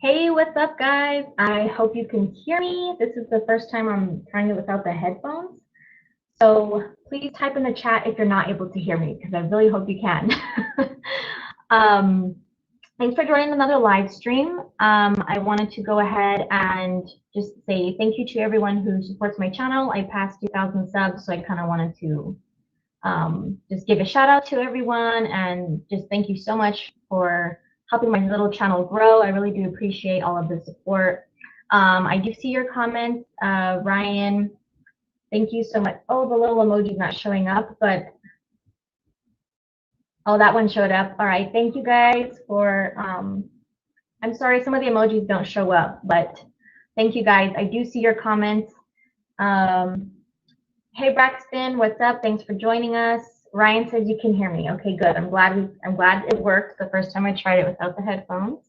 Hey, what's up, guys? I hope you can hear me. This is the first time I'm trying it without the headphones. So please type in the chat if you're not able to hear me, because I really hope you can. Thanks for joining another live stream. I wanted to go ahead and just say thank you to everyone who supports my channel. I passed 2,000 subs, so I kind of wanted to just give a shout out to everyone and just thank you so much for helping my little channel grow. I really do appreciate all of the support. I do see your comments, Ryan. Thank you so much. Oh, the little emoji's not showing up, but oh, that one showed up. All right, thank you guys for, I'm sorry, some of the emojis don't show up, but thank you guys. I do see your comments. Hey Braxton, what's up? Thanks for joining us. Ryan says you can hear me. Okay, good. I'm glad it worked the first time I tried it without the headphones.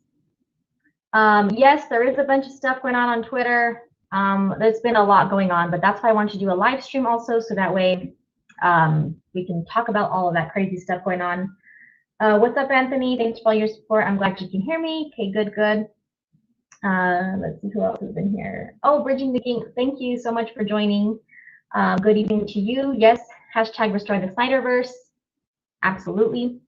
Yes, there is a bunch of stuff going on Twitter. There's been a lot going on, but that's why I wanted to do a live stream also, so that way we can talk about all of that crazy stuff going on. What's up, Anthony? Thanks for all your support. I'm glad you can hear me. Okay, good, good. Let's see who else has been here. Oh, Bridging the King. Thank you so much for joining. Good evening to you. Yes, hashtag restore the Snyderverse. Absolutely.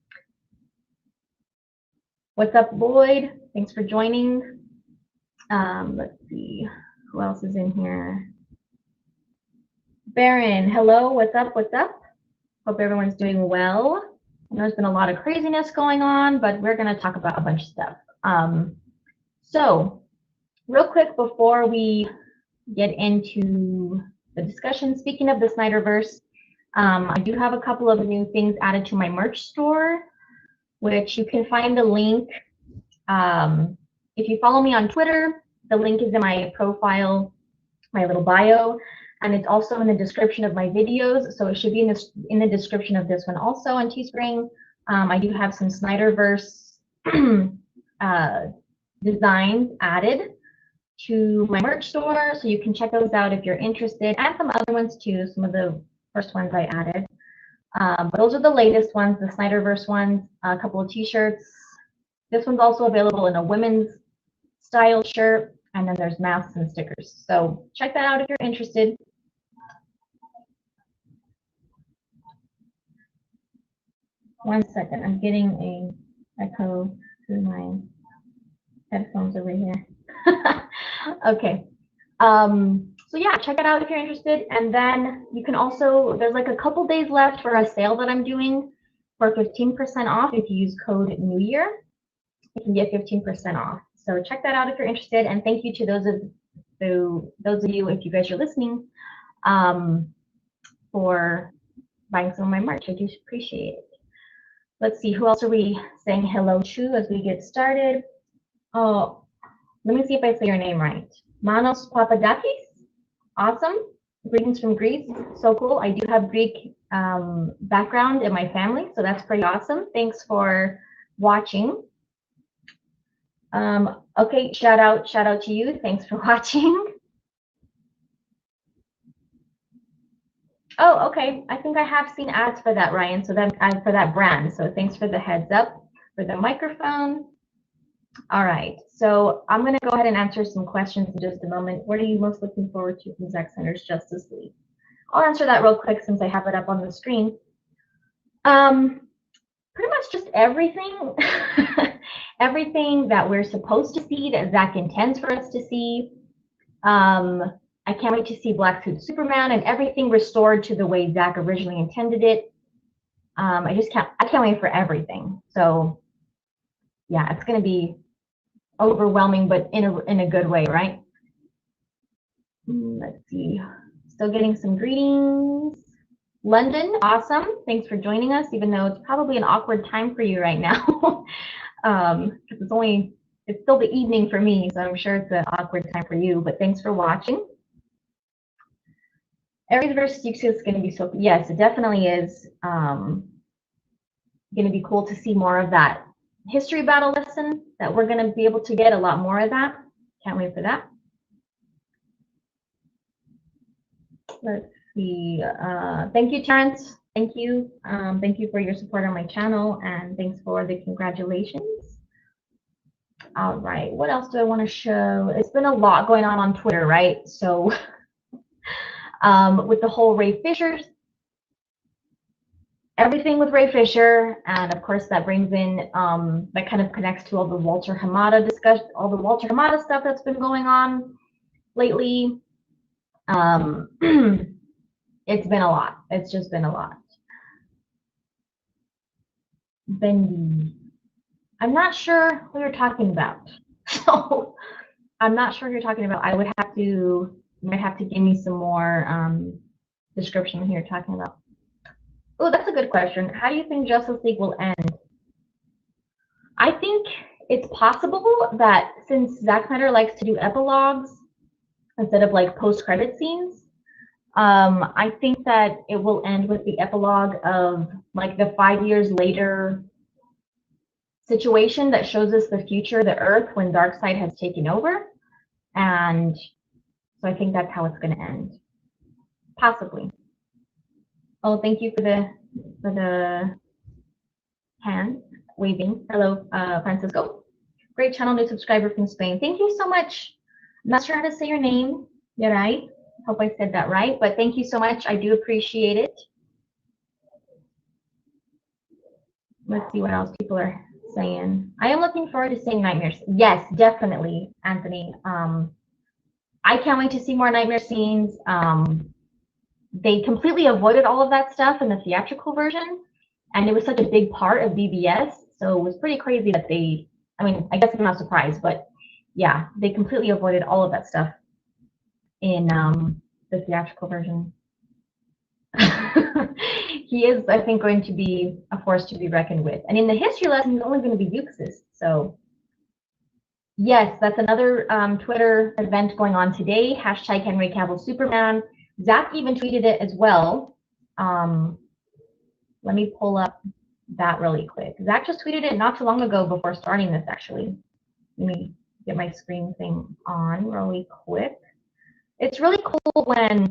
What's up, Lloyd? Thanks for joining. Let's see who else is in here. Baron, hello. What's up? What's up? Hope everyone's doing well. I know there's been a lot of craziness going on, but we're going to talk about a bunch of stuff. So real quick before we get into the discussion, speaking of the Snyderverse, I do have a couple of new things added to my merch store, which you can find the link. If you follow me on Twitter, the link is in my profile, my little bio, and it's also in the description of my videos. So it should be in the description of this one also on Teespring. I do have some Snyderverse designs added to my merch store, so you can check those out if you're interested, and some other ones too, some of the first ones I added. But those are the latest ones, the Snyderverse ones, a couple of t-shirts. This one's also available in a women's style shirt, and then there's masks and stickers. So check that out if you're interested. One second, I'm getting an echo through my headphones over here. Okay. So yeah, check it out if you're interested. And then you can also, there's like a couple days left for a sale that I'm doing for 15% off. If you use code New Year, you can get 15% off. So check that out if you're interested. And thank you to those of you, if you guys are listening, for buying some of my merch. I do appreciate it. Let's see, who else are we saying hello to as we get started? Oh, let me see if I say your name right. Manos Papadakis. Awesome. Greetings from Greece. So cool. I do have Greek background in my family, so that's pretty awesome. Thanks for watching. Okay, shout out to you. Thanks for watching. Oh, okay. I think I have seen ads for that, Ryan. So that for that brand. So thanks for the heads up for the microphone. All right, so I'm going to go ahead and answer some questions in just a moment. What are you most looking forward to from Zack Snyder's Justice League? I'll answer that real quick since I have it up on the screen. Pretty much just everything. Everything that we're supposed to see, that Zack intends for us to see. I can't wait to see Black Suit Superman and everything restored to the way Zack originally intended it. I can't wait for everything. So yeah, it's going to be overwhelming, but in a good way, right? Let's see. Still getting some greetings. London, awesome. Thanks for joining us, even though it's probably an awkward time for you right now. Because it's still the evening for me, so I'm sure it's an awkward time for you, but thanks for watching. Ares versus Yuxia is going to be so, yes, it definitely is going to be cool to see more of that history battle lesson that we're going to be able to get a lot more of that. Can't wait for that. Let's see. Thank you, Terrence. Thank you. Thank you for your support on my channel, and thanks for the congratulations. All right, what else do I want to show? It's been a lot going on Twitter, right? So with the whole Ray Fisher, everything with Ray Fisher, and of course that brings in, that kind of connects to all the Walter HAMADA discussion, all the Walter HAMADA stuff that's been going on lately. It's been a lot. It's just been a lot. Bendy. I'm not sure who you're talking about. So I'm not sure who you're talking about. I would have to, you might have to give me some more description of who you're talking about. Oh, that's a good question. How do you think Justice League will end? I think it's possible that since Zack Snyder likes to do epilogues instead of like post-credit scenes, I think that it will end with the epilogue of like the 5 years later situation that shows us the future of the Earth when Darkseid has taken over. And so I think that's how it's going to end. Possibly. Oh, thank you for the hand waving. Hello, Francisco. Great channel, new subscriber from Spain. Thank you so much. I'm not sure how to say your name. You're right. Hope I said that right, but thank you so much. I do appreciate it. Let's see what else people are saying. I am looking forward to seeing Nightmares. Yes, definitely, Anthony. I can't wait to see more nightmare scenes. They completely avoided all of that stuff in the theatrical version, and it was such a big part of BBS, so it was pretty crazy that they, I mean, I guess I'm not surprised, but yeah, they completely avoided all of that stuff in the theatrical version. He is, I think, going to be a force to be reckoned with. And in the history lesson, he's only going to be Euxis. So yes, that's another Twitter event going on today. Hashtag Henry Cavill Superman. Zach even tweeted it as well. Let me pull up that really quick. Zach just tweeted it not too long ago before starting this, actually. Let me get my screen thing on really quick. It's really cool when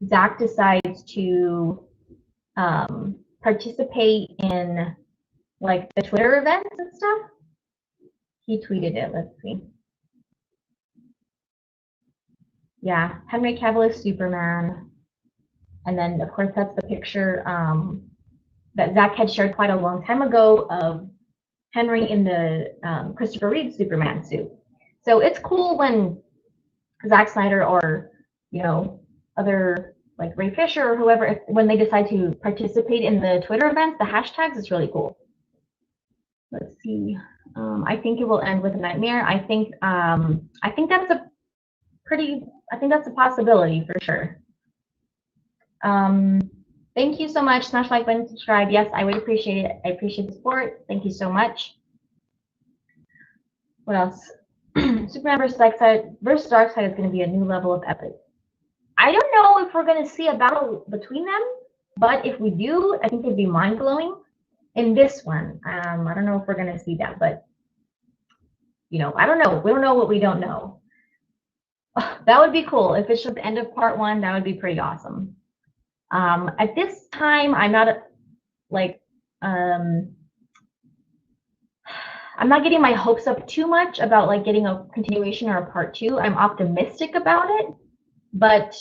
Zach decides to participate in like the Twitter events and stuff. He tweeted it. Let's see. Yeah, Henry Cavill is Superman. And then, of course, that's the picture that Zach had shared quite a long time ago of Henry in the Christopher Reeve Superman suit. So it's cool when Zack Snyder or, you know, other like Ray Fisher or whoever, when they decide to participate in the Twitter events, the hashtags, it's really cool. Let's see. I think it will end with a nightmare. I think that's a possibility for sure. Thank you so much. Smash like button, subscribe. Yes, I would appreciate it. I appreciate the support. Thank you so much. What else? Superman versus Darkseid is going to be a new level of epic. I don't know if we're going to see a battle between them, but if we do, I think it'd be mind-blowing. In this one, I don't know if we're going to see that, but you know, I don't know. We don't know what we don't know. That would be cool. If it's just the end of part one, that would be pretty awesome. At this time, I'm not like I'm not getting my hopes up too much about like getting a continuation or a part two. I'm optimistic about it, but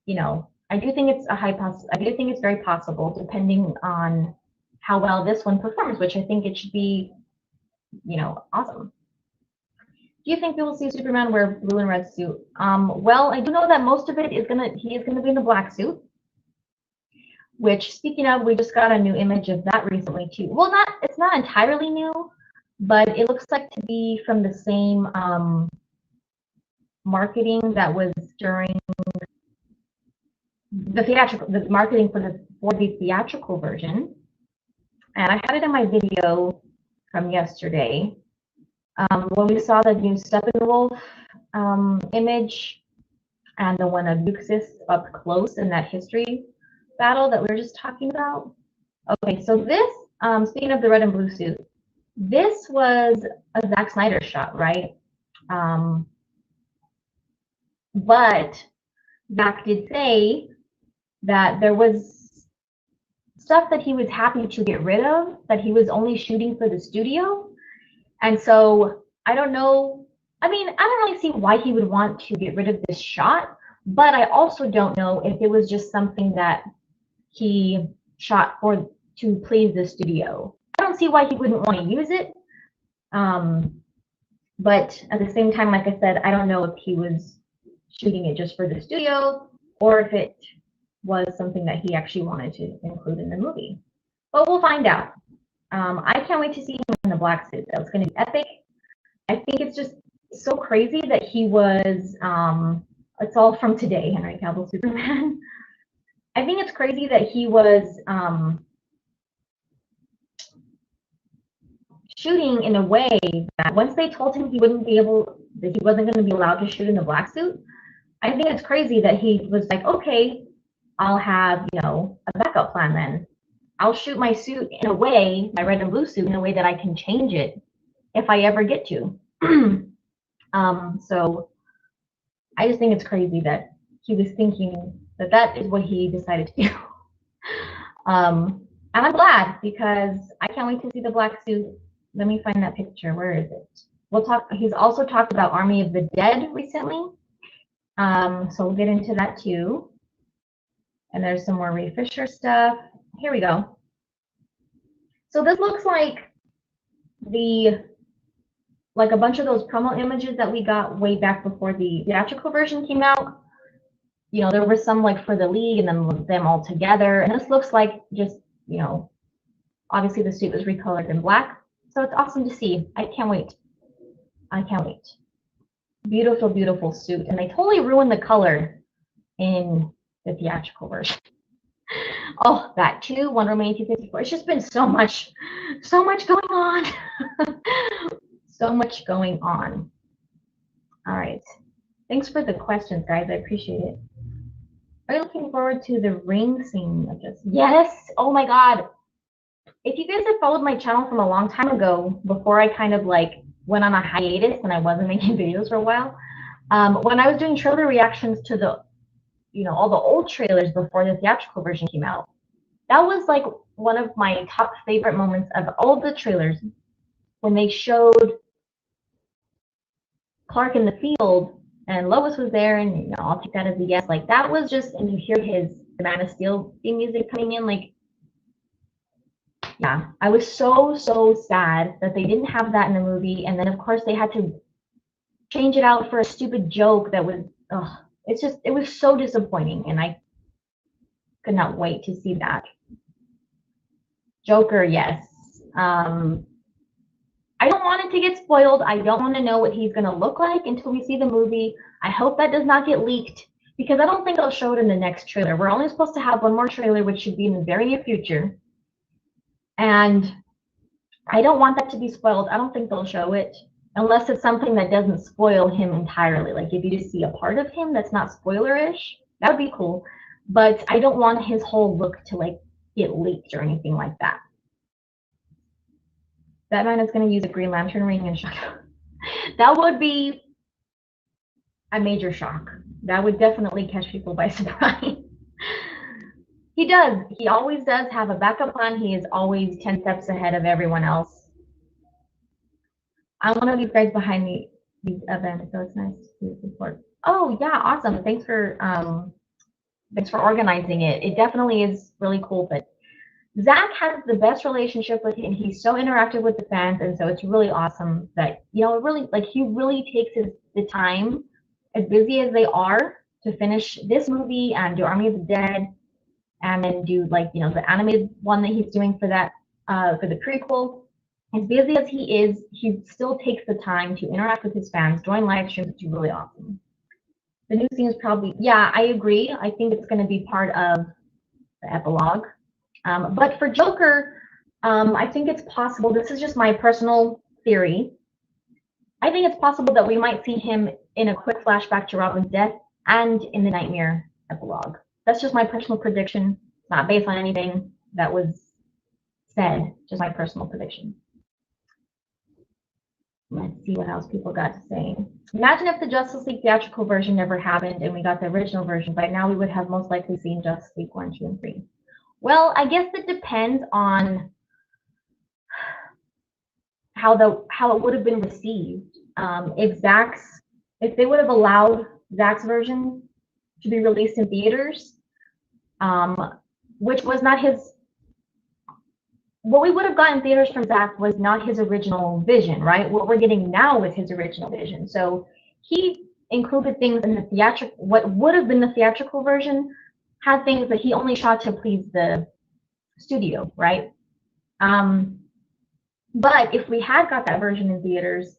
you know, I do think it's I do think it's very possible, depending on how well this one performs, which I think it should be, you know, awesome. Do you think we will see Superman wear blue and red suit? Well, I do know that most of it is he is gonna be in the black suit. Which, speaking of, we just got a new image of that recently too. Well, it's not entirely new, but it looks like to be from the same marketing that was during the marketing for the theatrical version. And I had it in my video from yesterday. When we saw the new Steppenwolf image and the one of Euxis up close in that history battle that we were just talking about. Okay, so this, speaking of the red and blue suit, this was a Zack Snyder shot, right? But Zack did say that there was stuff that he was happy to get rid of, that he was only shooting for the studio. And so I don't know. I mean, I don't really see why he would want to get rid of this shot, but I also don't know if it was just something that he shot for to please the studio. I don't see why he wouldn't want to use it. But at the same time, like I said, I don't know if he was shooting it just for the studio or if it was something that he actually wanted to include in the movie. But we'll find out. I can't wait to see him in the black suit. That's going to be epic. I think it's just so crazy that he was, it's all from today, Henry Cavill Superman. I think it's crazy that he was shooting in a way that once they told him he wouldn't be able, that he wasn't going to be allowed to shoot in the black suit, I think it's crazy that he was like, okay, I'll have, you know, a backup plan then. I'll shoot my suit in a way, my red and blue suit, in a way that I can change it if I ever get to. So I just think it's crazy that he was thinking that that is what he decided to do. And I'm glad because I can't wait to see the black suit. Let me find that picture. Where is it? We'll talk. He's also talked about Army of the Dead recently. So we'll get into that too. And there's some more Ray Fisher stuff. Here we go. So this looks like a bunch of those promo images that we got way back before the theatrical version came out. You know, there were some like for the league and then them all together. And this looks like just, you know, obviously the suit was recolored in black. So it's awesome to see. I can't wait. I can't wait. Beautiful, beautiful suit. And they totally ruined the color in the theatrical version. Oh, that too, Wonder Woman 1854. It's just been so much going on. So much going on. All right. Thanks for the questions, guys. I appreciate it. Are you looking forward to the ring scene of this? Yes. Oh my God. If you guys have followed my channel from a long time ago, before I kind of like went on a hiatus and I wasn't making videos for a while, when I was doing trailer reactions to the, you know, all the old trailers before the theatrical version came out, that was like one of my top favorite moments of all the trailers when they showed Clark in the field and Lois was there, and you know, I'll take that as a yes. Like that was just, and you hear the Man of Steel theme music coming in, like, yeah, I was so sad that they didn't have that in the movie, and then of course they had to change it out for a stupid joke that was, it's just, it was so disappointing, and I could not wait to see that. Joker, yes. I don't want it to get spoiled. I don't want to know what he's going to look like until we see the movie. I hope that does not get leaked because I don't think they'll show it in the next trailer. We're only supposed to have one more trailer, which should be in the very near future. And I don't want that to be spoiled. I don't think they'll show it unless it's something that doesn't spoil him entirely. Like if you just see a part of him that's not spoilerish, that would be cool. But I don't want his whole look to like get leaked or anything like that. Batman is going to use a Green Lantern ring and shock. That would be a major shock. That would definitely catch people by surprise. He does. He always does have a backup plan. He is always 10 steps ahead of everyone else. I'm one of these guys behind these events, so it's nice to support. Oh yeah, awesome. Thanks for organizing it. It definitely is really cool. But Zack has the best relationship with him. He's so interactive with the fans, and so it's really awesome that, you know, really, like, he really takes the time, as busy as they are, to finish this movie and do Army of the Dead, and then do, like, you know, the animated one that he's doing for that, for the prequel. As busy as he is, he still takes the time to interact with his fans, join live streams, which is really awesome. The new scene is probably, yeah, I agree. I think it's going to be part of the epilogue. But for Joker, I think it's possible, this is just my personal theory, I think it's possible that we might see him in a quick flashback to Robin's death and in the Nightmare epilogue. That's just my personal prediction, not based on anything that was said, just my personal prediction. Let's see what else people got to say. Imagine if the Justice League theatrical version never happened and we got the original version. By now we would have most likely seen Justice League 1, 2, and 3. Well, I guess it depends on how it would have been received. if they would have allowed Zack's version to be released in theaters, which was not his, what we would have gotten in theaters from Zack was not his original vision, right? What we're getting now is his original vision. So he included things in the theatrical, what would have been the theatrical version had things that he only shot to please the studio, right? But if we had got that version in theaters,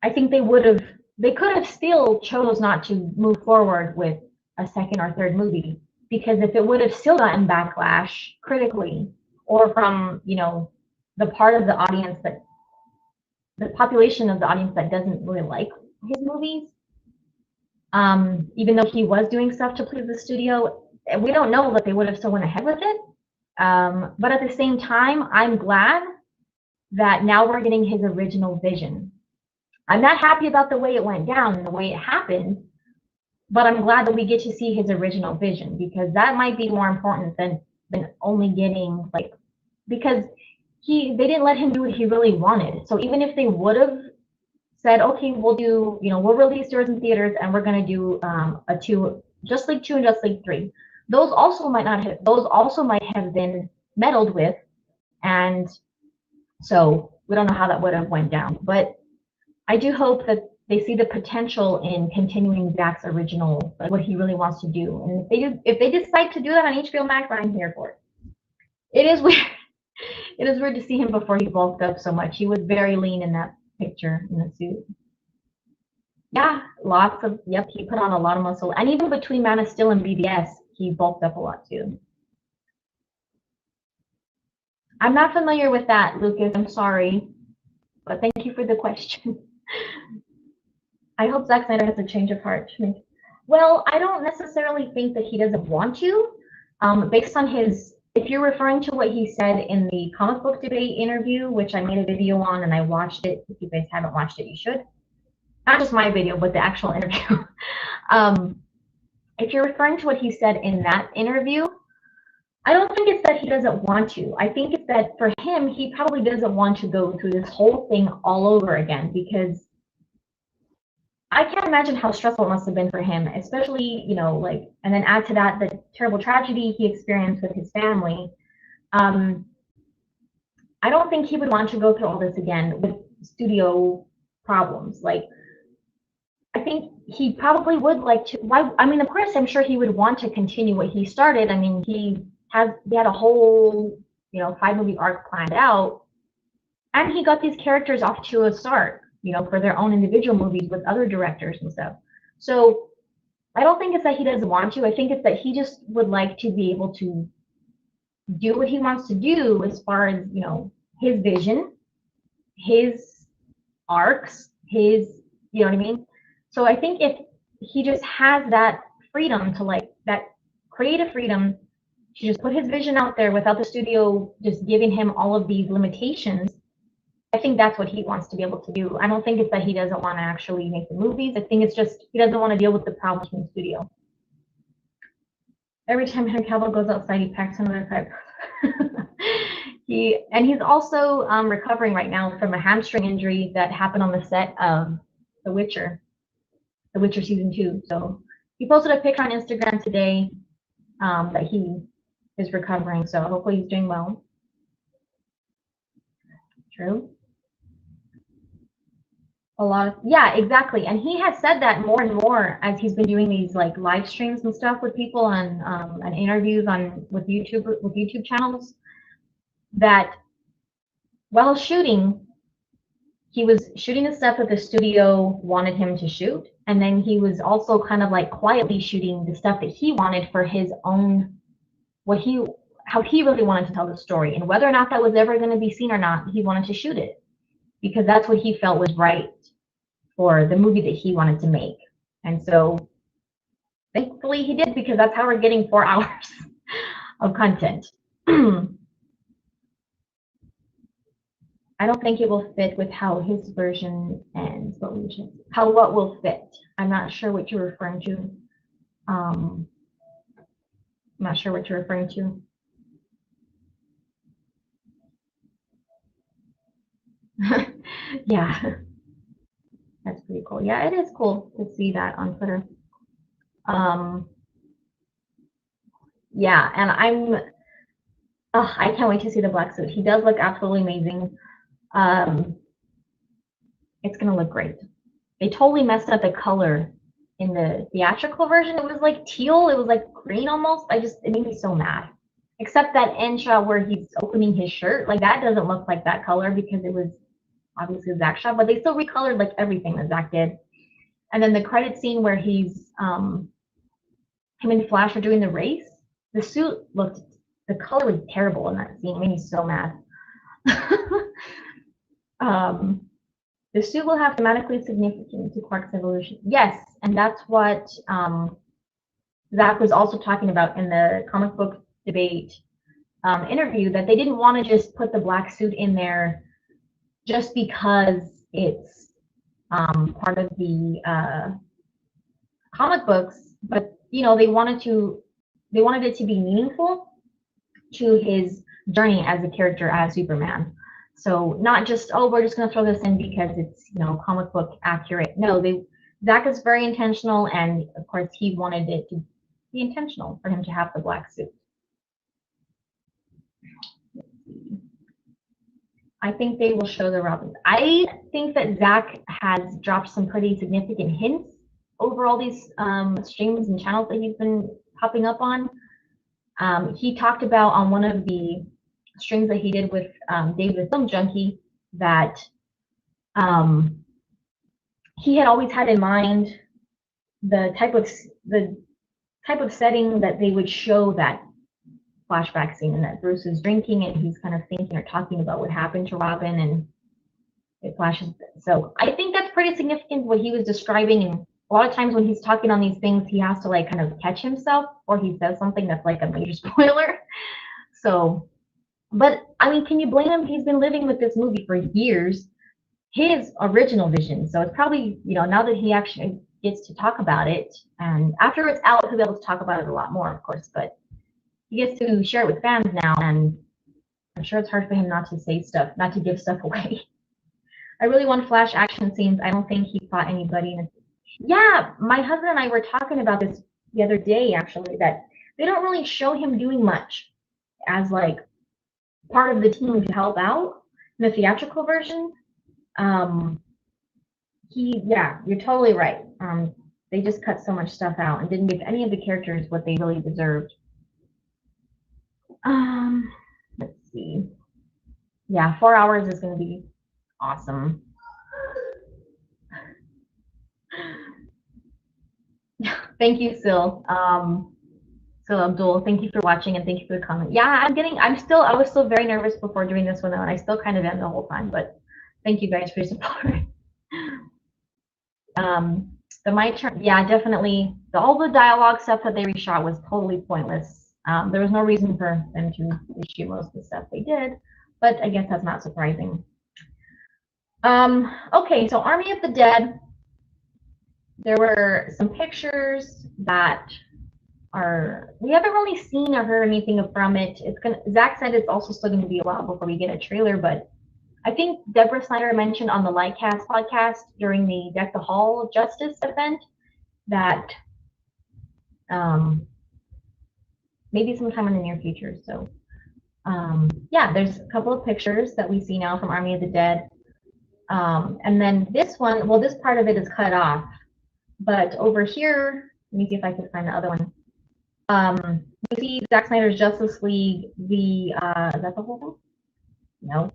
I think they could have still chose not to move forward with a second or third movie, because if it would have still gotten backlash critically, or from, you know, the part of the audience that, the population of the audience that doesn't really like his movies, even though he was doing stuff to please the studio, we don't know that they would have still went ahead with it. But at the same time, I'm glad that now we're getting his original vision. I'm not happy about the way it went down and the way it happened, but I'm glad that we get to see his original vision, because that might be more important than only getting, like, because they didn't let him do what he really wanted. So even if they would have said, okay, we'll do, you know, we'll release yours in theaters and we're going to do a Just League 2 and Just League 3, those also might have been meddled with, and so we don't know how that would have went down. But I do hope that they see the potential in continuing Zack's original, like what he really wants to do. And if they decide to do that on HBO Max, I'm here for it. It is weird. It is weird to see him before he bulked up so much. He was very lean in that picture in the suit. Yeah, he put on a lot of muscle. And even between Man of Steel and BBS, he bulked up a lot too. I'm not familiar with that, Lucas. I'm sorry. But thank you for the question. I hope Zack Snyder has a change of heart. Well, I don't necessarily think that he doesn't want to. Based on his, if you're referring to what he said in the comic book debate interview, which I made a video on and I watched it. If you guys haven't watched it, you should. Not just my video, but the actual interview. If you're referring to what he said in that interview, I don't think it's that he doesn't want to. I think it's that for him, he probably doesn't want to go through this whole thing all over again, because I can't imagine how stressful it must have been for him, especially, you know, like, and then add to that the terrible tragedy he experienced with his family. I don't think he would want to go through all this again with studio problems. Like, I think he probably would like to. I mean, of course, I'm sure he would want to continue what he started. I mean, he had a whole, you know, 5-movie arc planned out, and he got these characters off to a start, you know, for their own individual movies with other directors and stuff. So I don't think it's that he doesn't want to. I think it's that he just would like to be able to do what he wants to do as far as, you know, his vision, his arcs, his, you know what I mean? So I think if he just has that freedom to, like, that creative freedom to just put his vision out there without the studio just giving him all of these limitations, I think that's what he wants to be able to do. I don't think it's that he doesn't want to actually make the movies. I think it's just he doesn't want to deal with the problems in the studio. Every time Henry Cavill goes outside, he packs another pipe. He's also recovering right now from a hamstring injury that happened on the set of The Witcher season 2. So he posted a picture on Instagram today that he is recovering. So hopefully he's doing well. True. A lot of, yeah, exactly. And he has said that more and more as he's been doing these, like, live streams and stuff with people and interviews with YouTube channels, that while shooting, he was shooting the stuff that the studio wanted him to shoot, and then he was also kind of like quietly shooting the stuff that he wanted for his own, how he really wanted to tell the story, and whether or not that was ever going to be seen or not, he wanted to shoot it because that's what he felt was right for the movie that he wanted to make. And so thankfully he did, because that's how we're getting 4 hours of content. I don't think it will fit with how his version ends, but what will fit. I'm not sure what you're referring to. I'm not sure what you're referring to. Yeah. That's pretty cool. Yeah, it is cool to see that on Twitter. Yeah, and I can't wait to see the black suit. He does look absolutely amazing. It's gonna look great. They totally messed up the color in the theatrical version. It was like teal. It was like green almost. It made me so mad. Except that end shot where he's opening his shirt, like that doesn't look like that color because it was obviously a Zack shot, but they still recolored like everything that Zack did. And then the credit scene where he's him and Flash are doing the race, the suit looked, the color was terrible in that scene. It made me so mad. The suit will have thematically significant to Clark's evolution. Yes, and that's what Zack was also talking about in the comic book debate interview, that they didn't want to just put the black suit in there just because it's part of the comic books, but you know they wanted it to be meaningful to his journey as a character as Superman. So not just, oh, we're just going to throw this in because it's, you know, comic book accurate. No, Zack is very intentional, and of course he wanted it to be intentional for him to have the black suit. I think they will show the Robin. I think that Zack has dropped some pretty significant hints over all these streams and channels that he's been popping up on. He talked about on one of the streams that he did with Dave the Film Junkie that he had always had in mind the type of setting that they would show that flashback scene, and that Bruce is drinking and he's kind of thinking or talking about what happened to Robin, and it flashes. So I think that's pretty significant what he was describing, and a lot of times when he's talking on these things, he has to like kind of catch himself, or he says something that's like a major spoiler. So, but I mean, can you blame him? He's been living with this movie for years, his original vision. So it's probably, you know, now that he actually gets to talk about it, and after it's out, he'll be able to talk about it a lot more, of course, but he gets to share it with fans now, and I'm sure it's hard for him not to say stuff, not to give stuff away. I really want Flash action scenes. I don't think he fought anybody. Yeah, my husband and I were talking about this the other day, actually, that they don't really show him doing much as like part of the team to help out in the theatrical version. Yeah, you're totally right. They just cut so much stuff out and didn't give any of the characters what they really deserved. Let's see. Yeah, 4 hours is going to be awesome. Thank you, Sil. Sil Abdul, thank you for watching, and thank you for the comment. Yeah, I was still very nervous before doing this one, and I still kind of am the whole time, but thank you guys for your support. My turn, yeah, definitely. All the dialogue stuff that they reshot was totally pointless. There was no reason for them to reshoot most of the stuff they did, but I guess that's not surprising. Okay, so Army of the Dead. There were some pictures that we haven't really seen or heard anything from it. Zack said it's also still gonna be a while before we get a trailer, but I think Deborah Snyder mentioned on the Lightcast podcast during the Deck the Hall of Justice event that maybe sometime in the near future. So yeah, there's a couple of pictures that we see now from Army of the Dead. And then this one, well, this part of it is cut off, but over here, let me see if I can find the other one. We see Zack Snyder's Justice League, is that the whole thing? No.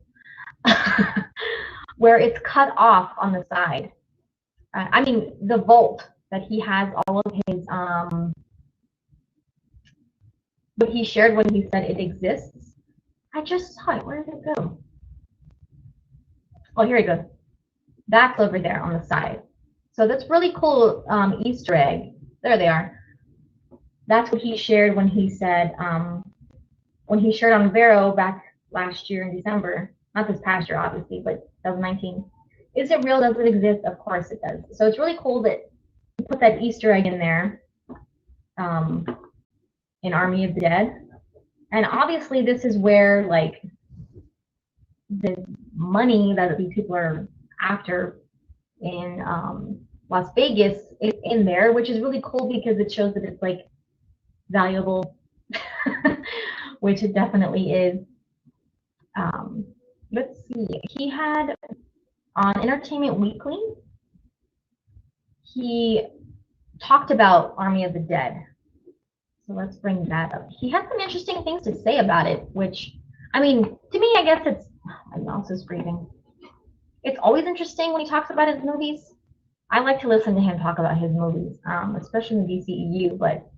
Where it's cut off on the side. I mean, the vault that he has all of his, what he shared when he said it exists. I just saw it. Where did it go? Oh, here it goes. That's over there on the side. So that's really cool Easter egg. There they are. That's what he shared when he said, when he shared on Vero back last year in December. Not this past year, obviously, but 2019. Is it real? Does it exist? Of course it does. So it's really cool that he put that Easter egg in there in Army of the Dead. And obviously this is where like the money that these people are after in Las Vegas is in there, which is really cool because it shows that it's like valuable, which it definitely is. Let's see, he had on Entertainment Weekly, he talked about Army of the Dead. So let's bring that up. He had some interesting things to say about it, which, I mean, to me, I guess it's, my mouse is breathing. It's always interesting when he talks about his movies. I like to listen to him talk about his movies, especially in the DCEU, but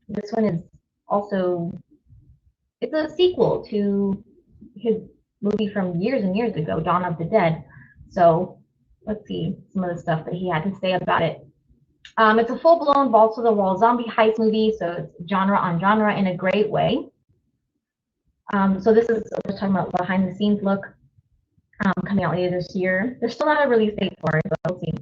this one is also, it's a sequel to his movie from years and years ago, Dawn of the Dead. So let's see some of the stuff that he had to say about it. It's a full-blown balls-to-the-wall zombie heist movie, so it's genre on genre in a great way. So this is, we're talking about behind-the-scenes look, coming out later this year. There's still not a release date for it, but we'll see.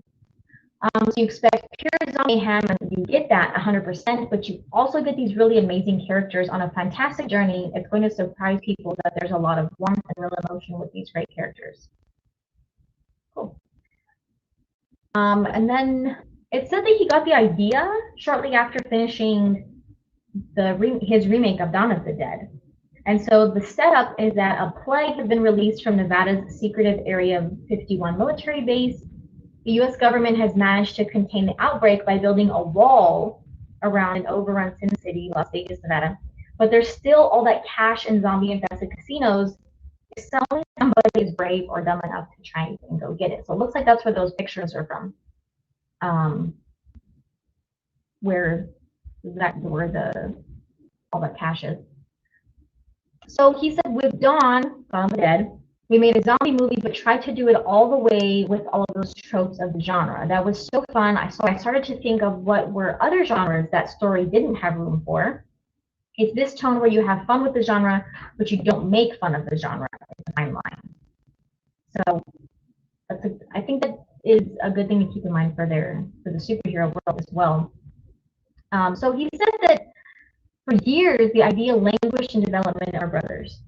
So you expect pure zombie ham, and you get that 100%, but you also get these really amazing characters on a fantastic journey. It's going to surprise people that there's a lot of warmth and real emotion with these great characters. Cool. And then it said that he got the idea shortly after finishing his remake of Dawn of the Dead. And so the setup is that a plague has been released from Nevada's secretive Area 51 military base. The U.S. government has managed to contain the outbreak by building a wall around an overrun Sin City, Las Vegas, Nevada. But there's still all that cash in zombie-infested casinos. If somebody is brave or dumb enough to try and go get it. So it looks like that's where those pictures are from. Where all the cash is. So he said, with Dawn of the Dead, we made a zombie movie, but tried to do it all the way with all of those tropes of the genre. That was so fun. So I started to think of what were other genres that story didn't have room for. It's this tone where you have fun with the genre, but you don't make fun of the genre in the timeline. So I think that is a good thing to keep in mind for the superhero world as well. So he said that for years, the idea languished in development of our brothers.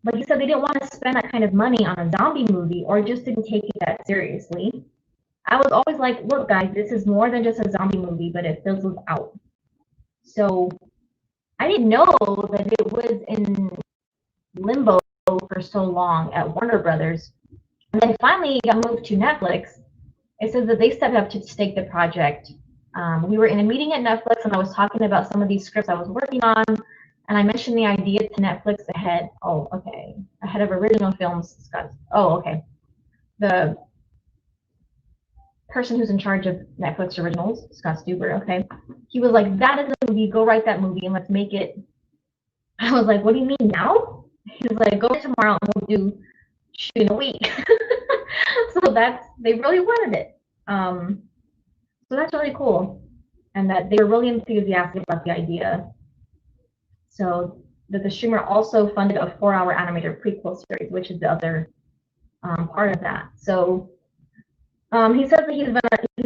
But he said they didn't want to spend that kind of money on a zombie movie, or just didn't take it that seriously. I was always like, look, guys, this is more than just a zombie movie, but it fizzled out. So I didn't know that it was in limbo for so long at Warner Brothers. And then finally it got moved to Netflix. It says that they stepped up to stake the project. We were in a meeting at Netflix, and I was talking about some of these scripts I was working on, and I mentioned the idea to Netflix ahead of original films. The person who's in charge of Netflix originals, Scott Stuber, he was like, that is a movie, go write that movie and let's make it. I was like, what do you mean now? He was like, go tomorrow and we'll shoot in a week. So they really wanted it. So that's really cool, and that they were really enthusiastic about the idea. So that the streamer also funded a 4-hour animated prequel series, which is the other part of that. So he says that he's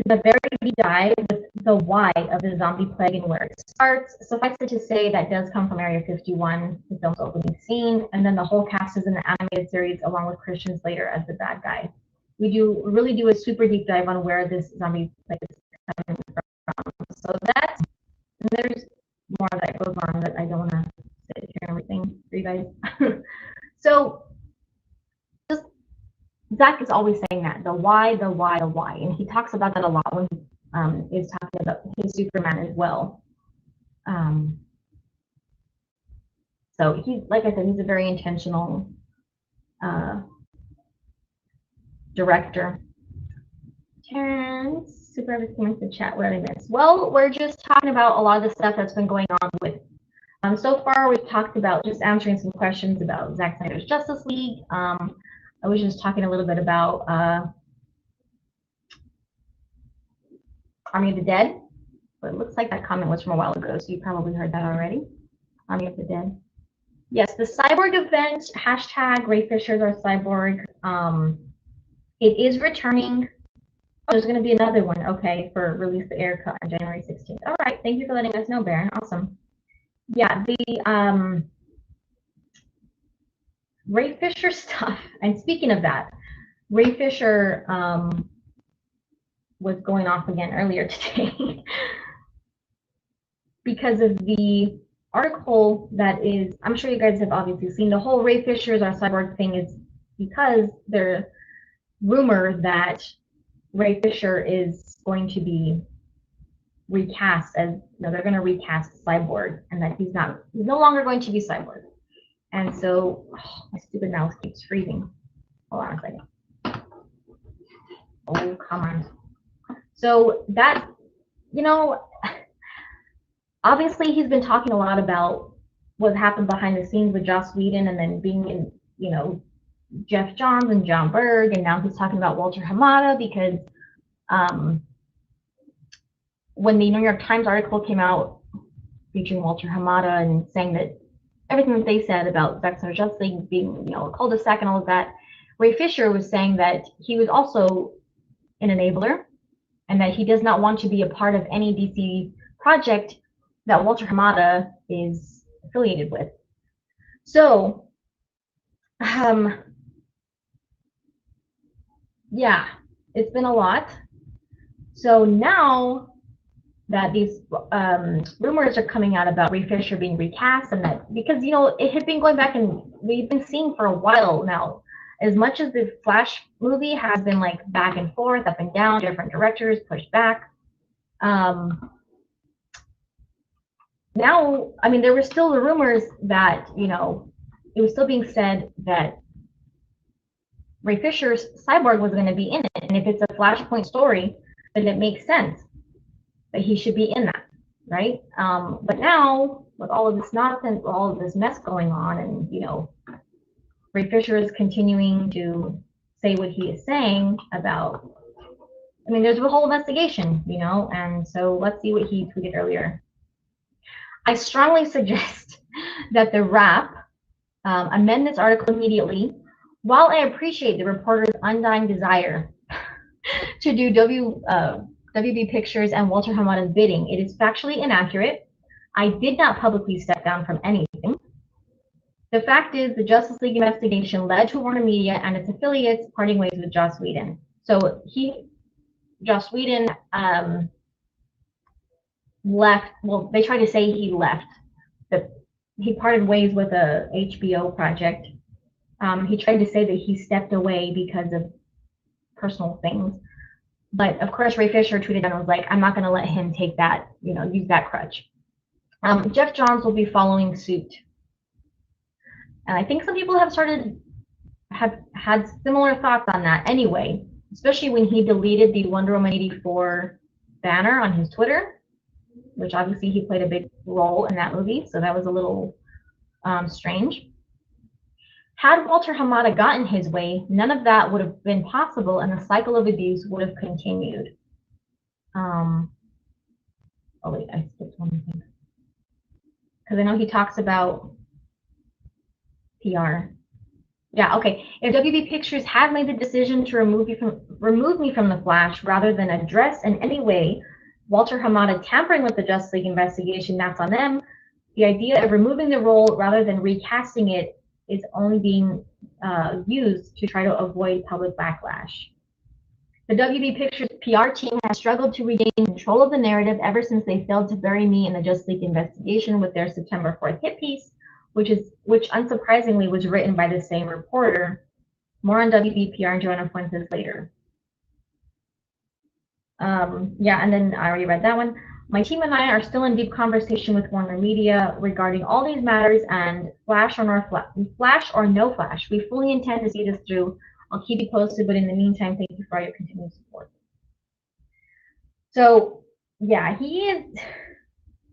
been a very deep dive with the why of the zombie plague and where it starts. Suffice it to say that does come from Area 51, the film's opening scene, and then the whole cast is in the animated series along with Christian Slater as the bad guy. We really do a super deep dive on where this zombie plague is coming from. So there's more that goes on that I don't want to sit here and everything for you guys. So Zack is always saying that, the why, and he talks about that a lot when he is talking about his Superman as well. So he's, like I said, he's a very intentional director. Terrence, super everything in the chat. What did I miss? Well, we're just talking about a lot of the stuff that's been going on with. So far, we've talked about just answering some questions about Zack Snyder's Justice League. I was just talking a little bit about Army of the Dead, but it looks like that comment was from a while ago, so you probably heard that already. Army of the Dead. Yes, the Cyborg event, hashtag Ray Fisher's our Cyborg. It is returning. Oh, there's going to be another one, okay, for release the air cut on January 16th. All right, thank you for letting us know, Baron. Awesome. Yeah, the Ray Fisher stuff, and speaking of that, Ray Fisher was going off again earlier today because of the article that is, I'm sure you guys have obviously seen, the whole Ray Fisher's our cyborg thing is because there's rumor that Ray Fisher is going to be recast as, they're going to recast Cyborg, and that he's no longer going to be Cyborg. And so, my stupid mouse keeps freezing. Hold on a second. Oh, come on. So that, obviously he's been talking a lot about what happened behind the scenes with Joss Whedon, and then being in, Jeff Johns and John Berg, and now he's talking about Walter Hamada because when the New York Times article came out featuring Walter Hamada and saying that everything that they said about Zack Snyder Justice League being, a cul-de-sac and all of that, Ray Fisher was saying that he was also an enabler and that he does not want to be a part of any DC project that Walter Hamada is affiliated with. So, yeah, it's been a lot. So now that these rumors are coming out about Ray Fisher being recast, and that because it had been going back, and we've been seeing for a while now, as much as the Flash movie has been like back and forth, up and down, different directors pushed back. Now, I mean, there were still the rumors that it was still being said that Ray Fisher's Cyborg was going to be in it, and if it's a Flashpoint story, then it makes sense that he should be in that, right? But now, with all of this nonsense, all of this mess going on, and Ray Fisher is continuing to say what he is saying about, I mean, there's a whole investigation, and so let's see what he tweeted earlier. I strongly suggest that the Wrap amend this article immediately. While I appreciate the reporter's undying desire to do WB Pictures and Walter Hamada's bidding, it is factually inaccurate. I did not publicly step down from anything. The fact is, the Justice League investigation led to Warner Media and its affiliates parting ways with Joss Whedon. So Joss Whedon left. Well, they tried to say he left, that he parted ways with a HBO project. He tried to say that he stepped away because of personal things. But of course, Ray Fisher tweeted and was like, I'm not going to let him take that, use that crutch. Jeff Johns will be following suit. And I think some people have had similar thoughts on that anyway, especially when he deleted the Wonder Woman 84 banner on his Twitter, which obviously he played a big role in that movie. So that was a little strange. Had Walter Hamada gotten his way, none of that would have been possible, and the cycle of abuse would have continued. Oh wait, I skipped one thing. Because I know he talks about PR. Yeah, okay. If WB Pictures had made the decision to remove me from the Flash rather than address in any way Walter Hamada tampering with the Justice League investigation, that's on them. The idea of removing the role rather than recasting it is only being used to try to avoid public backlash. The WB Pictures PR team has struggled to regain control of the narrative ever since they failed to bury me in the Justice League investigation with their September 4th hit piece, which unsurprisingly was written by the same reporter. More on WB PR and Joanna Fuentes later. Yeah, and then I already read that one. My team and I are still in deep conversation with Warner Media regarding all these matters, and Flash or no Flash. We fully intend to see this through. I'll keep you posted, but in the meantime, thank you for all your continued support. So, yeah, he is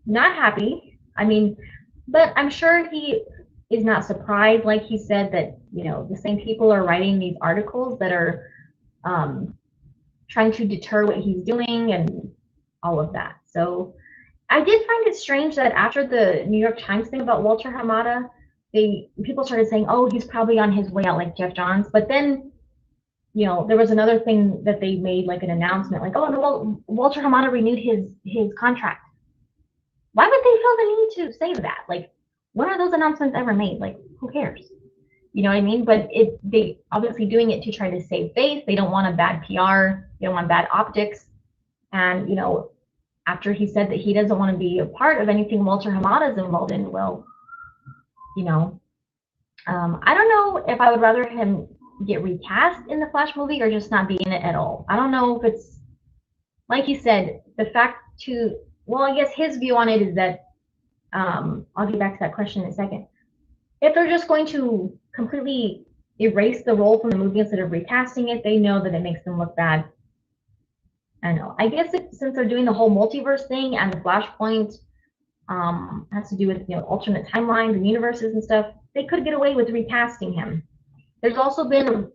not happy. I mean, but I'm sure he is not surprised, like he said, that, the same people are writing these articles that are trying to deter what he's doing and all of that. So I did find it strange that after the New York Times thing about Walter Hamada, people started saying, oh, he's probably on his way out like Jeff Johns. But then, there was another thing that they made, like an announcement, like, oh, no, Walter Hamada renewed his contract. Why would they feel the need to say that? Like, when are those announcements ever made? Like, who cares? You know what I mean? But they obviously doing it to try to save face. They don't want a bad PR. They don't want bad optics. And, you know, after he said that he doesn't want to be a part of anything Walter Hamada is involved in, well, you know, I don't know if I would rather him get recast in the Flash movie or just not be in it at all. I don't know if it's, like you said, the fact to, well, I guess his view on it is that, I'll get back to that question in a second. If they're just going to completely erase the role from the movie instead of recasting it, they know that it makes them look bad. I know. I guess since they're doing the whole multiverse thing and the Flashpoint has to do with, you know, alternate timelines and universes and stuff, they could get away with recasting him. It's also being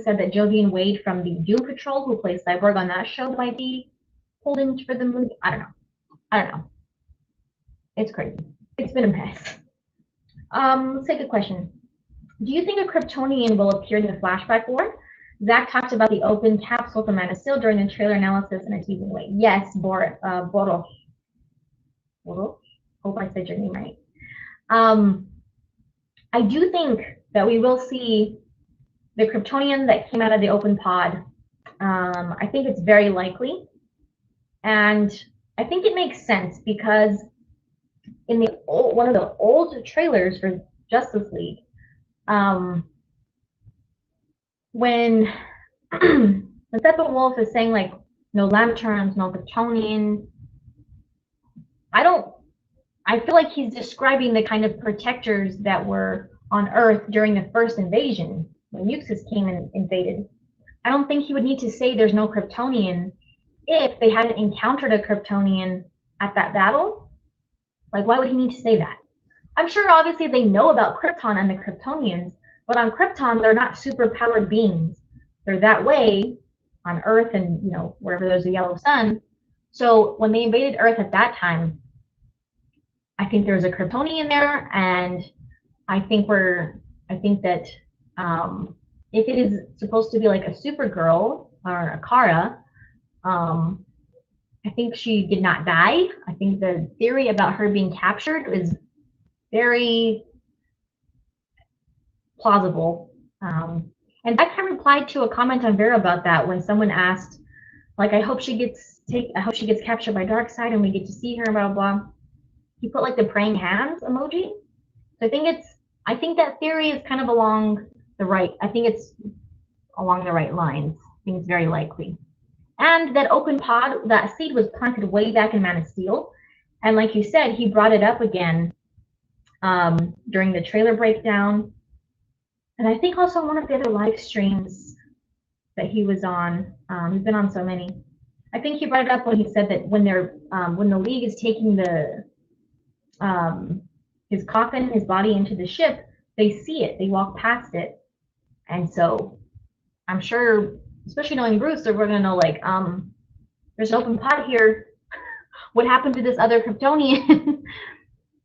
said that Jovian Wade from the Doom Patrol, who plays Cyborg on that show, might be pulled in for the movie. I don't know. It's crazy. It's been a mess. Let's take a question. Do you think a Kryptonian will appear in the flashback war? Zack talked about the open capsule from Man of Steel during the trailer analysis in a teasing way. Yes, Boros. Hope I said your name right. I do think that we will see the Kryptonian that came out of the open pod. I think it's very likely. And I think it makes sense because in one of the old trailers for Justice League, when Steppenwolf is saying like no lanterns, no Kryptonian, I feel like he's describing the kind of protectors that were on Earth during the first invasion when Uxas came and invaded. I don't think he would need to say there's no Kryptonian if they hadn't encountered a Kryptonian at that battle. Like, why would he need to say that? I'm sure obviously they know about Krypton and the Kryptonians, but on Krypton, they're not super powered beings. They're that way on Earth and, you know, wherever there's a yellow sun. So when they invaded Earth at that time, I think there's a Kryptonian there, and I think that if it is supposed to be like a Supergirl or a Kara, I think she did not die. I think the theory about her being captured is very plausible. And I kind of replied to a comment on Vera about that when someone asked, like, I hope she gets captured by Darkseid and we get to see her, blah, blah, blah. He put like the praying hands emoji. So I think that theory is kind of along the right lines. I think it's very likely. And that open pod, that seed was planted way back in Man of Steel. And like you said, he brought it up again during the trailer breakdown. And I think also one of the other live streams that he was on, he's been on so many. I think he brought it up when he said that when the League is taking his coffin, his body into the ship, they see it, they walk past it. And so I'm sure, especially knowing Bruce, they're going to know, like, there's an open pod here. What happened to this other Kryptonian?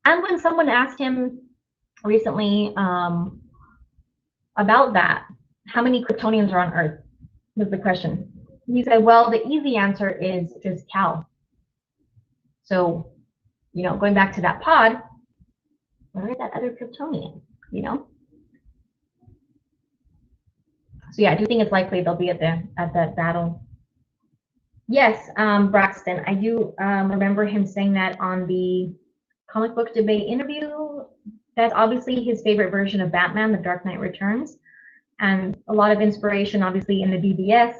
And when someone asked him recently about that, how many Kryptonians are on Earth, was the question. He said, well, the easy answer is just Cal. So, you know, going back to that pod, where is that other Kryptonian, you know? So yeah, I do think it's likely they'll be at that battle. Yes, Braxton, I do remember him saying that on the comic book debate interview. That's obviously his favorite version of Batman, The Dark Knight Returns, and a lot of inspiration, obviously, in the BBS,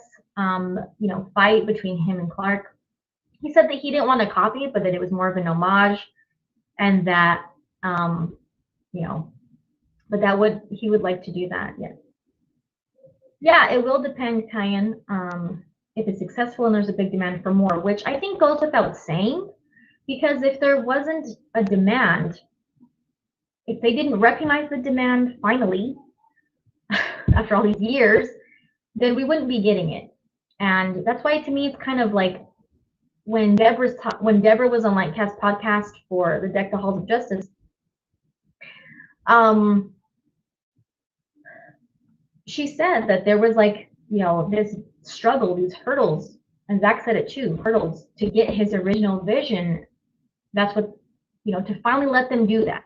you know, fight between him and Clark. He said that he didn't want to copy it, but that it was more of an homage, and that, you know, but he would like to do that. Yes. Yeah, it will depend, Kyan, if it's successful and there's a big demand for more, which I think goes without saying, because if there wasn't a demand, if they didn't recognize the demand finally, after all these years, then we wouldn't be getting it. And that's why, to me, it's kind of like when Deborah was on Lightcast podcast for the Deck the Halls of Justice, she said that there was, like, you know, this struggle, these hurdles, and Zack said it too, hurdles to get his original vision. That's what, you know, to finally let them do that.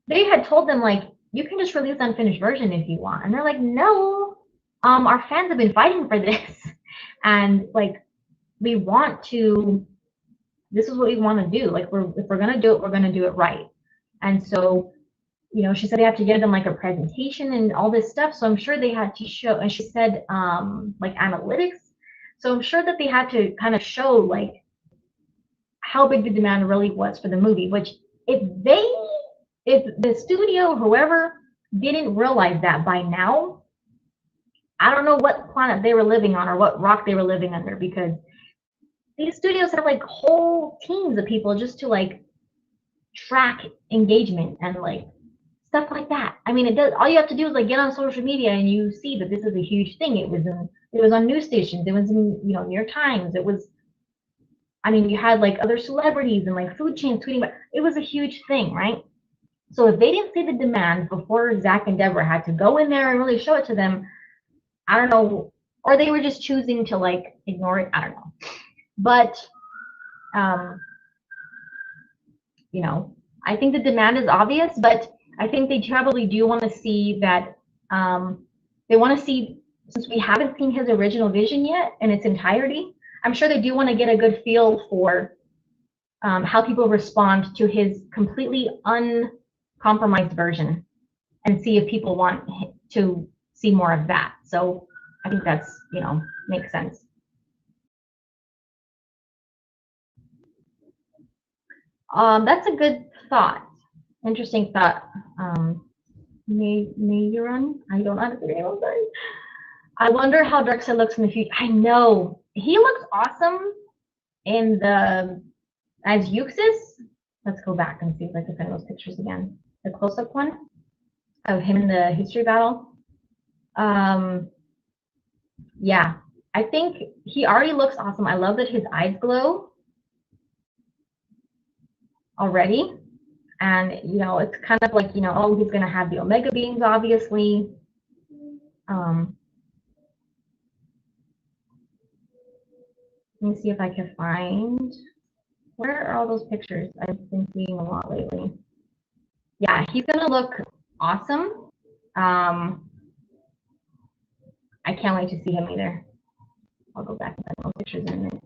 They had told them, like, you can just release the unfinished version if you want. And they're like, no, our fans have been fighting for this. And like, we want to, this is what we want to do. Like, if we're going to do it, we're going to do it right. And so, you know, she said they have to give them like a presentation and all this stuff. So I'm sure they had to show, and she said like analytics. So I'm sure that they had to kind of show like how big the demand really was for the movie, which if the studio, whoever, didn't realize that by now, I don't know what planet they were living on or what rock they were living under, because these studios have like whole teams of people just to like track engagement and like stuff like that. I mean, it does. All you have to do is like get on social media and you see that this is a huge thing. It was on news stations. It was in, you know, New York Times. It was, I mean, you had like other celebrities and like food chains tweeting about it. It was a huge thing, right? So if they didn't see the demand before Zach and Deborah had to go in there and really show it to them, I don't know, or they were just choosing to like ignore it. I don't know. But you know, I think the demand is obvious, but I think they probably do want to see that, they want to see, since we haven't seen his original vision yet in its entirety, I'm sure they do want to get a good feel for how people respond to his completely uncompromised version and see if people want to see more of that. So I think that's, you know, makes sense. That's a good thought. Interesting thought. Mayuran? I don't know how to say your name, I'm sorry. I wonder how Darkseid looks in the future. I know. He looks awesome in the, as Euxis. Let's go back and see if I can find those pictures again. The close-up one of him in the history battle. Yeah, I think he already looks awesome. I love that his eyes glow already. And, you know, it's kind of like, you know, oh, he's going to have the Omega beams, obviously. Let me see if I can find, where are all those pictures? I've been seeing a lot lately. Yeah, he's going to look awesome. I can't wait to see him either. I'll go back and find those pictures in a minute.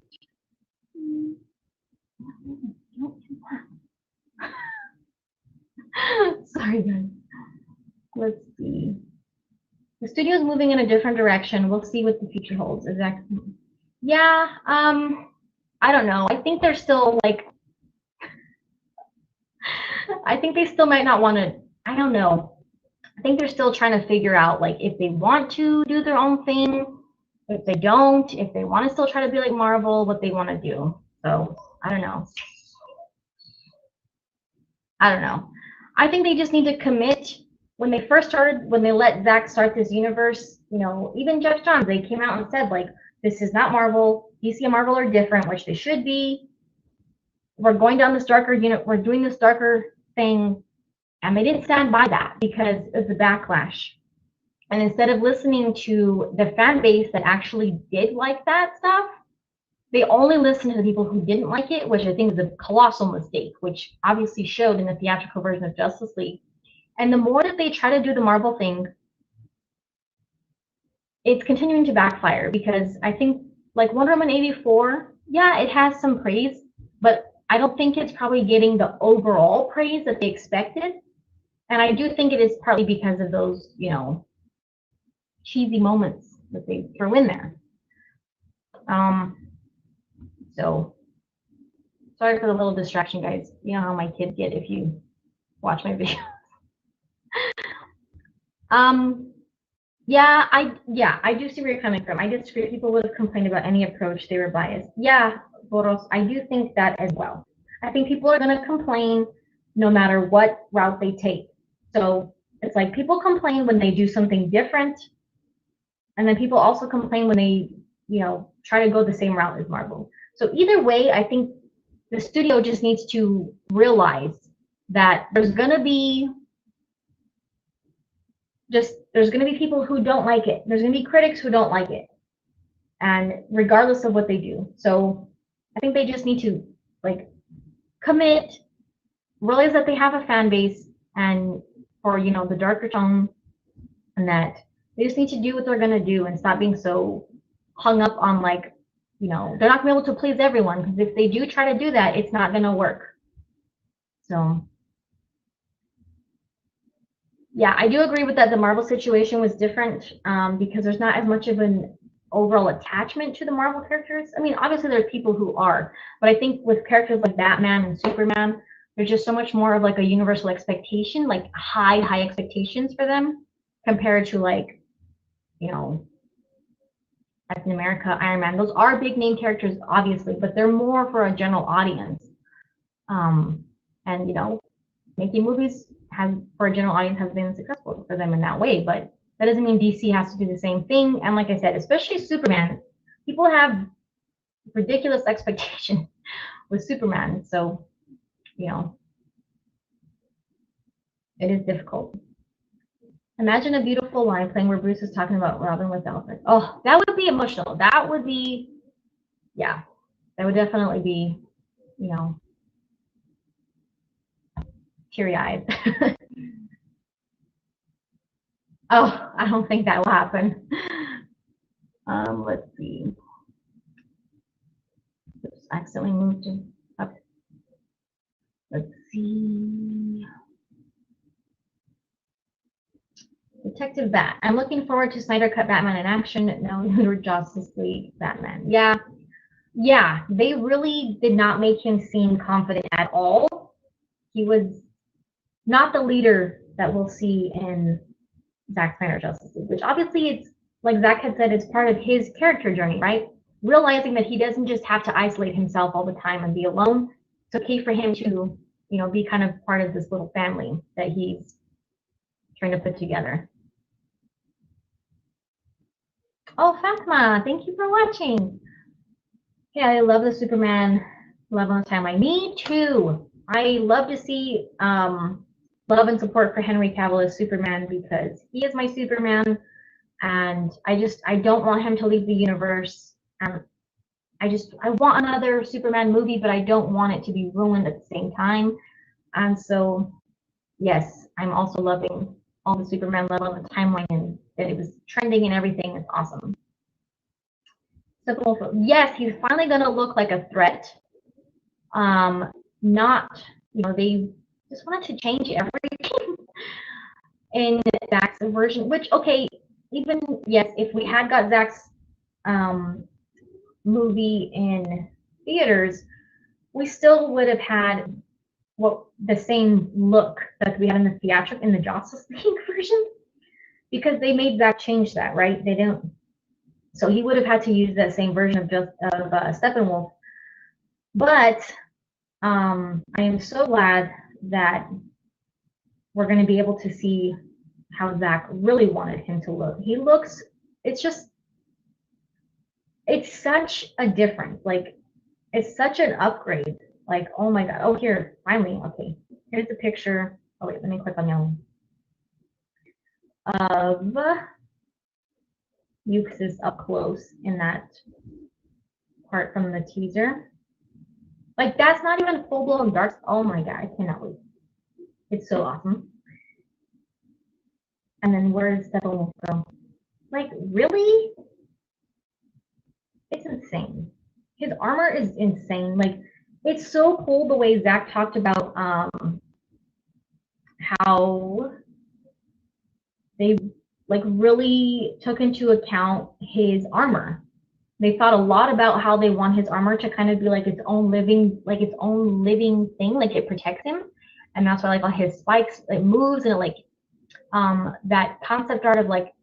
Sorry, guys. Let's see. The studio's moving in a different direction. We'll see what the future holds. Exactly. Yeah. I don't know. I think they're still like. I think they still might not want to. I don't know. I think they're still trying to figure out like if they want to do their own thing, if they don't, if they want to still try to be like Marvel, what they want to do. So I don't know. I don't know. I think they just need to commit. When they first started, when they let Zack start this universe, you know, even Jeff Johns, they came out and said like, this is not Marvel. DC and Marvel are different, which they should be. We're going down this darker unit. We're doing this darker thing. And they didn't stand by that because of the backlash. And instead of listening to the fan base that actually did like that stuff, they only listened to the people who didn't like it, which I think is a colossal mistake, which obviously showed in the theatrical version of Justice League. And the more that they try to do the Marvel thing, it's continuing to backfire, because I think like Wonder Woman 84, yeah, it has some praise, but I don't think it's probably getting the overall praise that they expected. And I do think it is partly because of those, you know, cheesy moments that they throw in there. So sorry for the little distraction, guys. You know how my kids get if you watch my videos. Yeah, I do see where you're coming from. I disagree. People would have complained about any approach. They were biased. Yeah, Boros, I do think that as well. I think people are going to complain no matter what route they take. So it's like people complain when they do something different, and then people also complain when they, you know, try to go the same route as Marvel. So either way, I think the studio just needs to realize that there's going to be people who don't like it. There's going to be critics who don't like it, and regardless of what they do. So I think they just need to like commit, realize that they have a fan base, and for, you know, the darker tone, and that they just need to do what they're gonna do and stop being so hung up on, like, you know, they're not gonna be able to please everyone, because if they do try to do that, it's not gonna work. So yeah, I do agree with that. The Marvel situation was different because there's not as much of an overall attachment to the Marvel characters. I mean, obviously there are people who are, but I think with characters like Batman and Superman, there's just so much more of like a universal expectation, like high expectations for them compared to, like, you know, Captain America, Iron Man. Those are big name characters, obviously, but they're more for a general audience. And, you know, making movies for a general audience has been successful for them in that way, but that doesn't mean DC has to do the same thing. And like I said, especially Superman, people have ridiculous expectations with Superman, so, you know, it is difficult. Imagine a beautiful line playing where Bruce is talking about Robin with Alfred. Oh, that would be emotional. That would be, yeah, that would definitely be, you know, teary-eyed. Oh, I don't think that will happen. Let's see. Oops, accidentally moved it up. Let's see. Detective Bat. I'm looking forward to Snyder Cut Batman in action. No new Justice League Batman. Yeah. Yeah, they really did not make him seem confident at all. He was not the leader that we'll see in Zack Snyder Justice League, which obviously it's, like Zack had said, it's part of his character journey, right? Realizing that he doesn't just have to isolate himself all the time and be alone. It's okay for him to, you know, be kind of part of this little family that he's trying to put together. Oh, Fatma, thank you for watching. Yeah, I love the Superman Love on the Timeline. Me too. I love to see love and support for Henry Cavill as Superman, because he is my Superman, and I don't want him to leave the universe. I want another Superman movie, but I don't want it to be ruined at the same time. And so, yes, I'm also loving all the Superman Love on the Timeline, and that it was trending and everything. It's awesome. Steppenwolf, yes, he's finally gonna look like a threat. Not, you know, they just wanted to change everything in Zack's version, which, okay, even, yes, if we had got Zack's movie in theaters, we still would have had the same look that we had in the theatrical, in the Justice League version, because they made Zack change that, right? They didn't, so he would have had to use that same version of Steppenwolf. But I am so glad that we're going to be able to see how Zack really wanted him to look. He looks, it's such a difference. Like, it's such an upgrade. Like, oh my God. Oh, here, finally. Okay, here's the picture. Oh, wait, let me click on yellow. Of Eustace up close in that part from the teaser. Like, that's not even full-blown dark. Oh my God, I cannot wait. It's so awesome. And then where does Steppenwolf go? Like, really? It's insane. His armor is insane. Like, it's so cool the way Zack talked about how they, like, really took into account his armor. They thought a lot about how they want his armor to kind of be like its own living thing, like it protects him. And that's why, like, all his spikes, it moves, and it, like, that concept art of, like,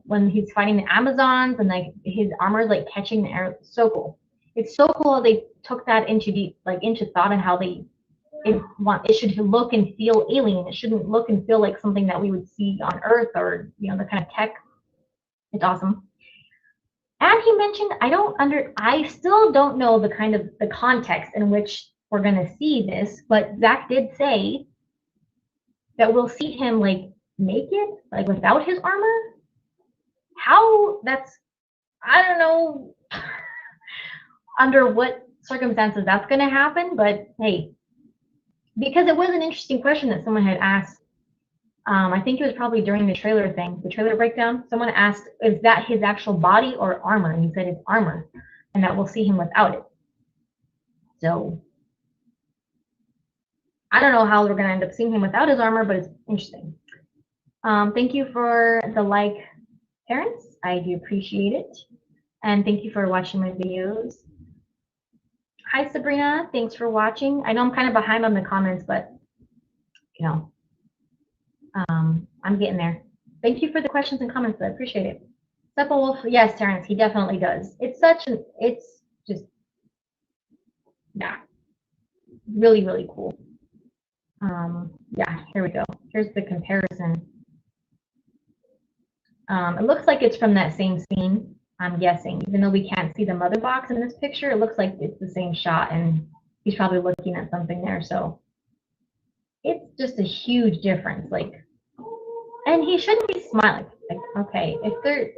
when he's fighting the Amazons and, like, his armor is, like, catching the air. So cool. It's so cool how they took that into thought, and how it should look and feel alien. It shouldn't look and feel like something that we would see on Earth, or, you know, the kind of tech. It's awesome. And he mentioned, I still don't know the context in which we're gonna see this, but Zack did say that we'll see him, like, naked, like, without his armor. How I don't know under what circumstances that's gonna happen, but hey, because it was an interesting question that someone had asked I think it was probably during the trailer thing, the trailer breakdown. Someone asked, is that his actual body or armor? And he said it's armor, and that we'll see him without it. So I don't know how we're going to end up seeing him without his armor, but it's interesting. Thank you for the like, Terrence. I do appreciate it. And thank you for watching my videos. Hi, Sabrina. Thanks for watching. I know I'm kind of behind on the comments, but, you know, I'm getting there. Thank you for the questions and comments. I appreciate it. Steppenwolf, yes, Terrence, he definitely does. It's such an, it's just, yeah, really, really cool. Yeah, here we go. Here's the comparison. It looks like it's from that same scene, I'm guessing. Even though we can't see the mother box in this picture, it looks like it's the same shot, and he's probably looking at something there. So it's just a huge difference. Like, and he shouldn't be smiling. Like, okay, if there,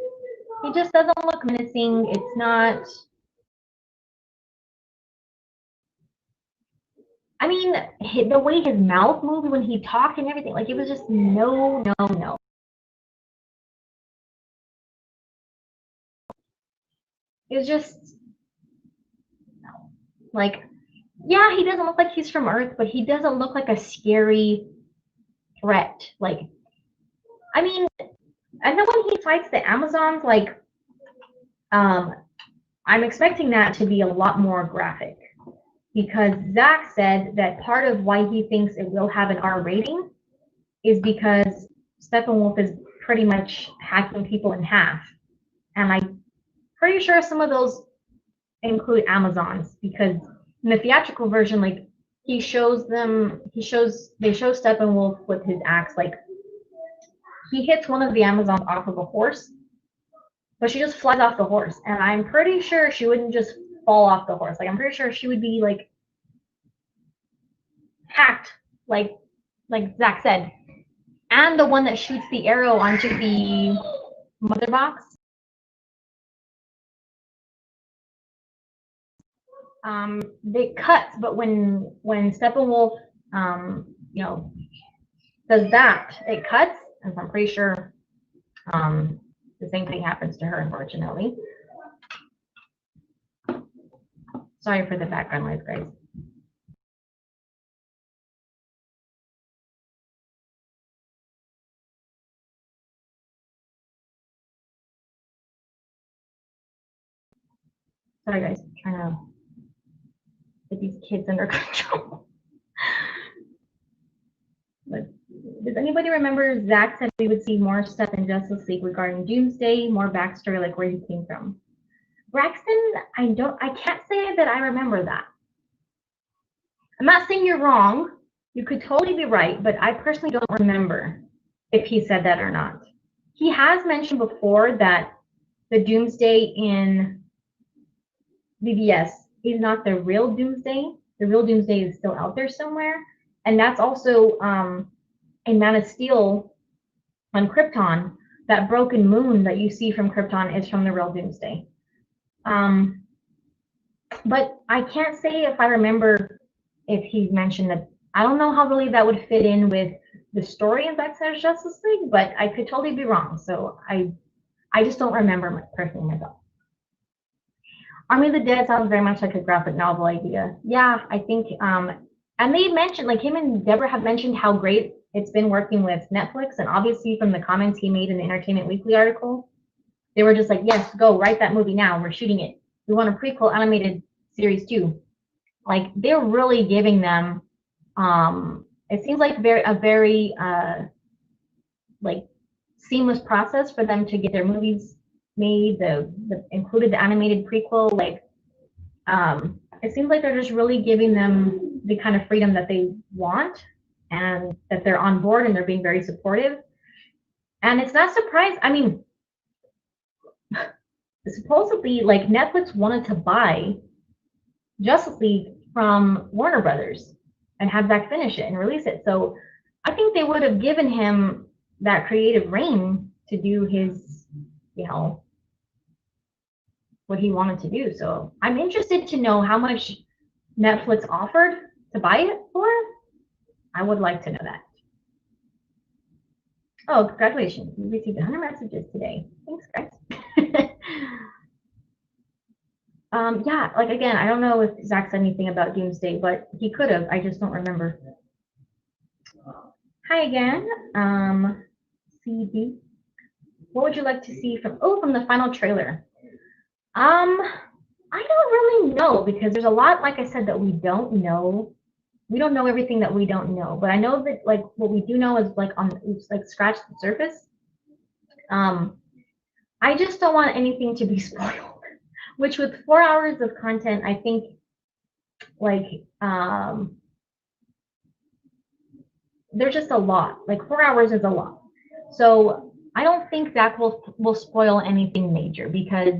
he just doesn't look menacing. It's not. I mean, the way his mouth moved when he talked and everything, like it was just no, no, no. It was just like, yeah, he doesn't look like he's from Earth, but he doesn't look like a scary threat. Like, I mean, and then when he fights the Amazons, like, I'm expecting that to be a lot more graphic, because Zack said that part of why he thinks it will have an R rating is because Steppenwolf is pretty much hacking people in half, and I'm pretty sure some of those include Amazons, because in the theatrical version, like, they show Steppenwolf with his axe, like he hits one of the Amazons off of a horse, but she just flies off the horse, and I'm pretty sure she wouldn't just fall off the horse. Like, I'm pretty sure she would be like hacked, like Zack said. And the one that shoots the arrow onto the mother box, it cuts, but when Steppenwolf, you know, does that, it cuts, and I'm pretty sure the same thing happens to her, unfortunately. Sorry for the background noise, guys. Sorry, guys. I'm trying to get these kids under control. But does anybody remember Zack said we would see more stuff in Justice League regarding Doomsday, more backstory, like where he came from? Braxton, I can't say that I remember that. I'm not saying you're wrong. You could totally be right, but I personally don't remember if he said that or not. He has mentioned before that the Doomsday in BVS is not the real Doomsday. The real Doomsday is still out there somewhere. And that's also in Man of Steel on Krypton. That broken moon that you see from Krypton is from the real Doomsday. But I can't say if I remember if he mentioned that. I don't know how really that would fit in with the story in Zack Snyder's Justice League, but I could totally be wrong. So I just don't remember personally myself. Army of the Dead sounds very much like a graphic novel idea. Yeah, I think, and they mentioned, like, him and Deborah have mentioned how great it's been working with Netflix, and obviously from the comments he made in the Entertainment Weekly article, they were just like, yes, go write that movie now. We're shooting it. We want a prequel animated series too. Like, they're really giving them, it seems like a very like seamless process for them to get their movies made. The included the animated prequel. Like, it seems like they're just really giving them the kind of freedom that they want, and that they're on board, and they're being very supportive. And it's not surprising. I mean, supposedly, like, Netflix wanted to buy Justice League from Warner Brothers and have Zack finish it and release it. So I think they would have given him that creative reign to do his, you know, what he wanted to do. So I'm interested to know how much Netflix offered to buy it for. I would like to know that. Oh, congratulations. You received 100 messages today. Thanks, guys. Yeah, like again, I don't know if Zach said anything about Doomsday, but he could have. I just don't remember. Hi again. CB. What would you like to see from the final trailer? I don't really know because there's a lot, like I said, that we don't know. We don't know everything that we don't know, but I know that like what we do know is like it's like scratch the surface. I just don't want anything to be spoiled. Which with 4 hours of content, I think like there's just a lot. Like 4 hours is a lot. So I don't think Zach will spoil anything major because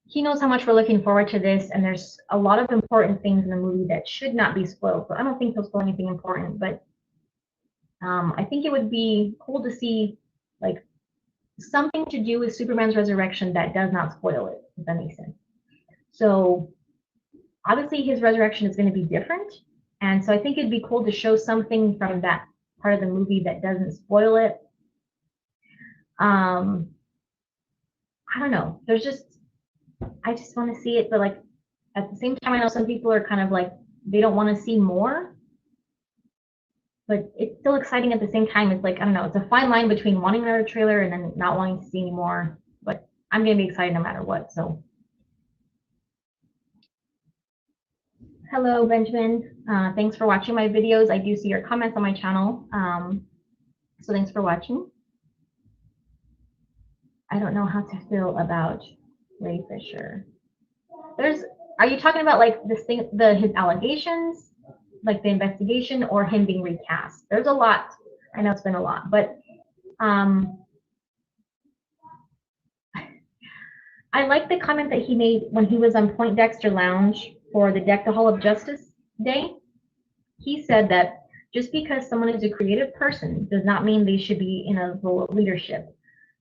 he knows how much we're looking forward to this, and there's a lot of important things in the movie that should not be spoiled. So I don't think he'll spoil anything important, but I think it would be cool to see like something to do with Superman's resurrection that does not spoil it, if that makes sense. So obviously his resurrection is going to be different, and so I think it'd be cool to show something from that part of the movie that doesn't spoil it. I don't know. I just want to see it, but like at the same time, I know some people are kind of like they don't want to see more, but it's still exciting at the same time. It's like I don't know. It's a fine line between wanting another trailer and then not wanting to see any more. But I'm gonna be excited no matter what. So, hello, Benjamin. Thanks for watching my videos. I do see your comments on my channel. So thanks for watching. I don't know how to feel about Ray Fisher. Are you talking about like this thing, his allegations, like the investigation, or him being recast? There's a lot. I know it's been a lot, but I like the comment that he made when he was on Point Dexter Lounge for the Deck the Hall of Justice Day. He said that just because someone is a creative person does not mean they should be in a role of leadership.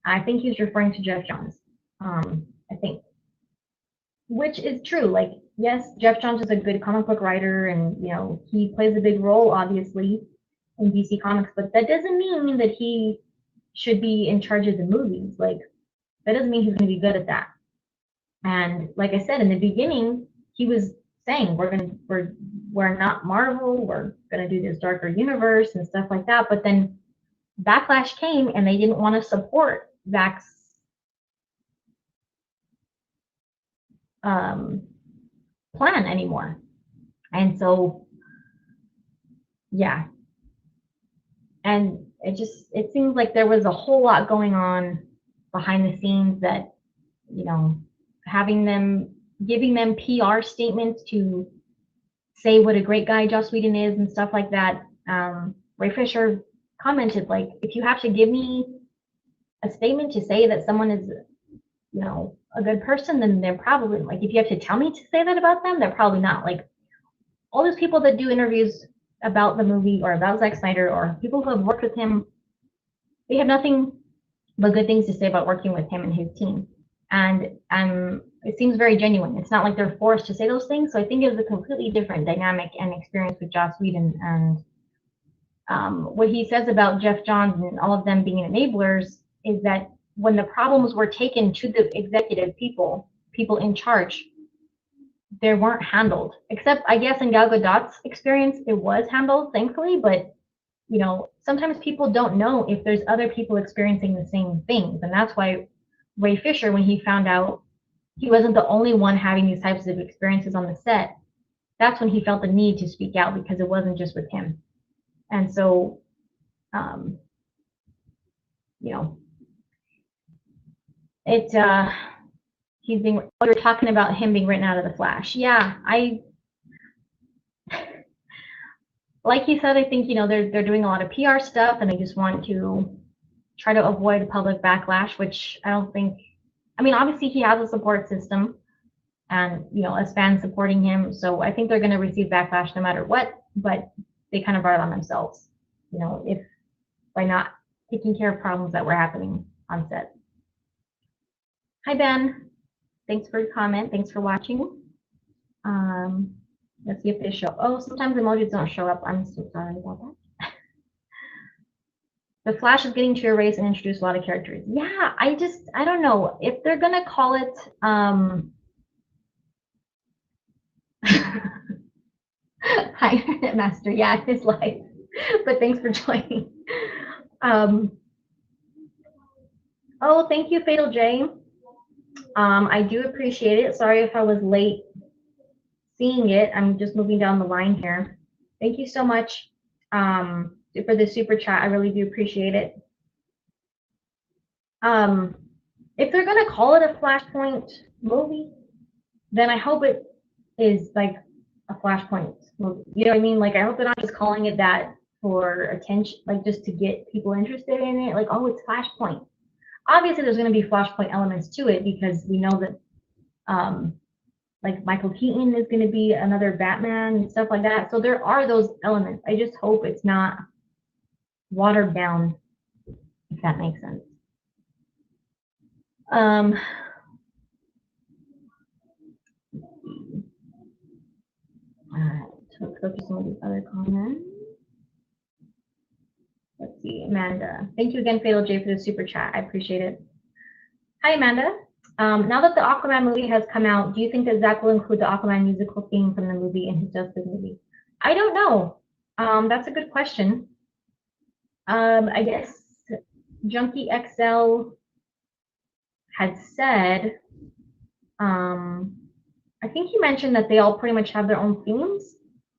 I think he's referring to Jeff Johns. I think, which is true. Like, yes, Jeff Johns is a good comic book writer, and you know he plays a big role, obviously, in DC Comics. But that doesn't mean that he should be in charge of the movies. Like, that doesn't mean he's going to be good at that. And like I said in the beginning, he was saying we're not Marvel, we're gonna do this darker universe and stuff like that. But then backlash came, and they didn't want to support Zack's plan anymore. And so, yeah. And it seems like there was a whole lot going on behind the scenes that, you know, giving them PR statements to say what a great guy Joss Whedon is and stuff like that. Ray Fisher commented, like, if you have to give me a statement to say that someone is, you know, a good person, then they're probably, like, if you have to tell me to say that about them, they're probably not. Like, all those people that do interviews about the movie or about Zack Snyder or people who have worked with him, they have nothing but good things to say about working with him and his team. And it seems very genuine. It's not like they're forced to say those things. So I think it was a completely different dynamic and experience with Joss Whedon. And what he says about Jeff Johns and all of them being enablers is that when the problems were taken to the executive people in charge, they weren't handled. Except, I guess, in Gal Gadot's experience, it was handled, thankfully. But you know, sometimes people don't know if there's other people experiencing the same things, and that's why Ray Fisher, when he found out he wasn't the only one having these types of experiences on the set, that's when he felt the need to speak out, because it wasn't just with him. And so, you know, he's being, you're talking about him being written out of the Flash. Yeah, like you said, I think, you know, they're doing a lot of PR stuff, and they just want to try to avoid public backlash, which I don't think, I mean, obviously he has a support system and, you know, as fans supporting him. So I think they're going to receive backlash no matter what, but they kind of brought it on themselves, you know, if by not taking care of problems that were happening on set. Hi, Ben. Thanks for your comment. Thanks for watching. Let's see if they show. Oh, sometimes emojis don't show up. I'm so sorry about that. The Flash is getting to erase and introduce a lot of characters. Yeah, I don't know if they're gonna call it Hi, Internet Master. Yeah, it is live. But thanks for joining. Oh, thank you, Fatal J. I do appreciate it. Sorry if I was late seeing it. I'm just moving down the line here. Thank you so much for the super chat. I really do appreciate it. If they're gonna call it a Flashpoint movie, then I hope it is like a Flashpoint movie. You know what I mean? Like I hope they're not just calling it that for attention, like just to get people interested in it. Like, oh, it's Flashpoint. Obviously, there's going to be Flashpoint elements to it because we know that, like Michael Keaton is going to be another Batman and stuff like that. So there are those elements. I just hope it's not watered down, if that makes sense. All right, so let's go through some of these other comments. Let's see, Amanda. Thank you again, Fatal J, for the super chat. I appreciate it. Hi, Amanda. Now that the Aquaman movie has come out, do you think that Zack will include the Aquaman musical theme from the movie in his Justice movie? I don't know. That's a good question. I guess Junkie XL had said, I think he mentioned that they all pretty much have their own themes,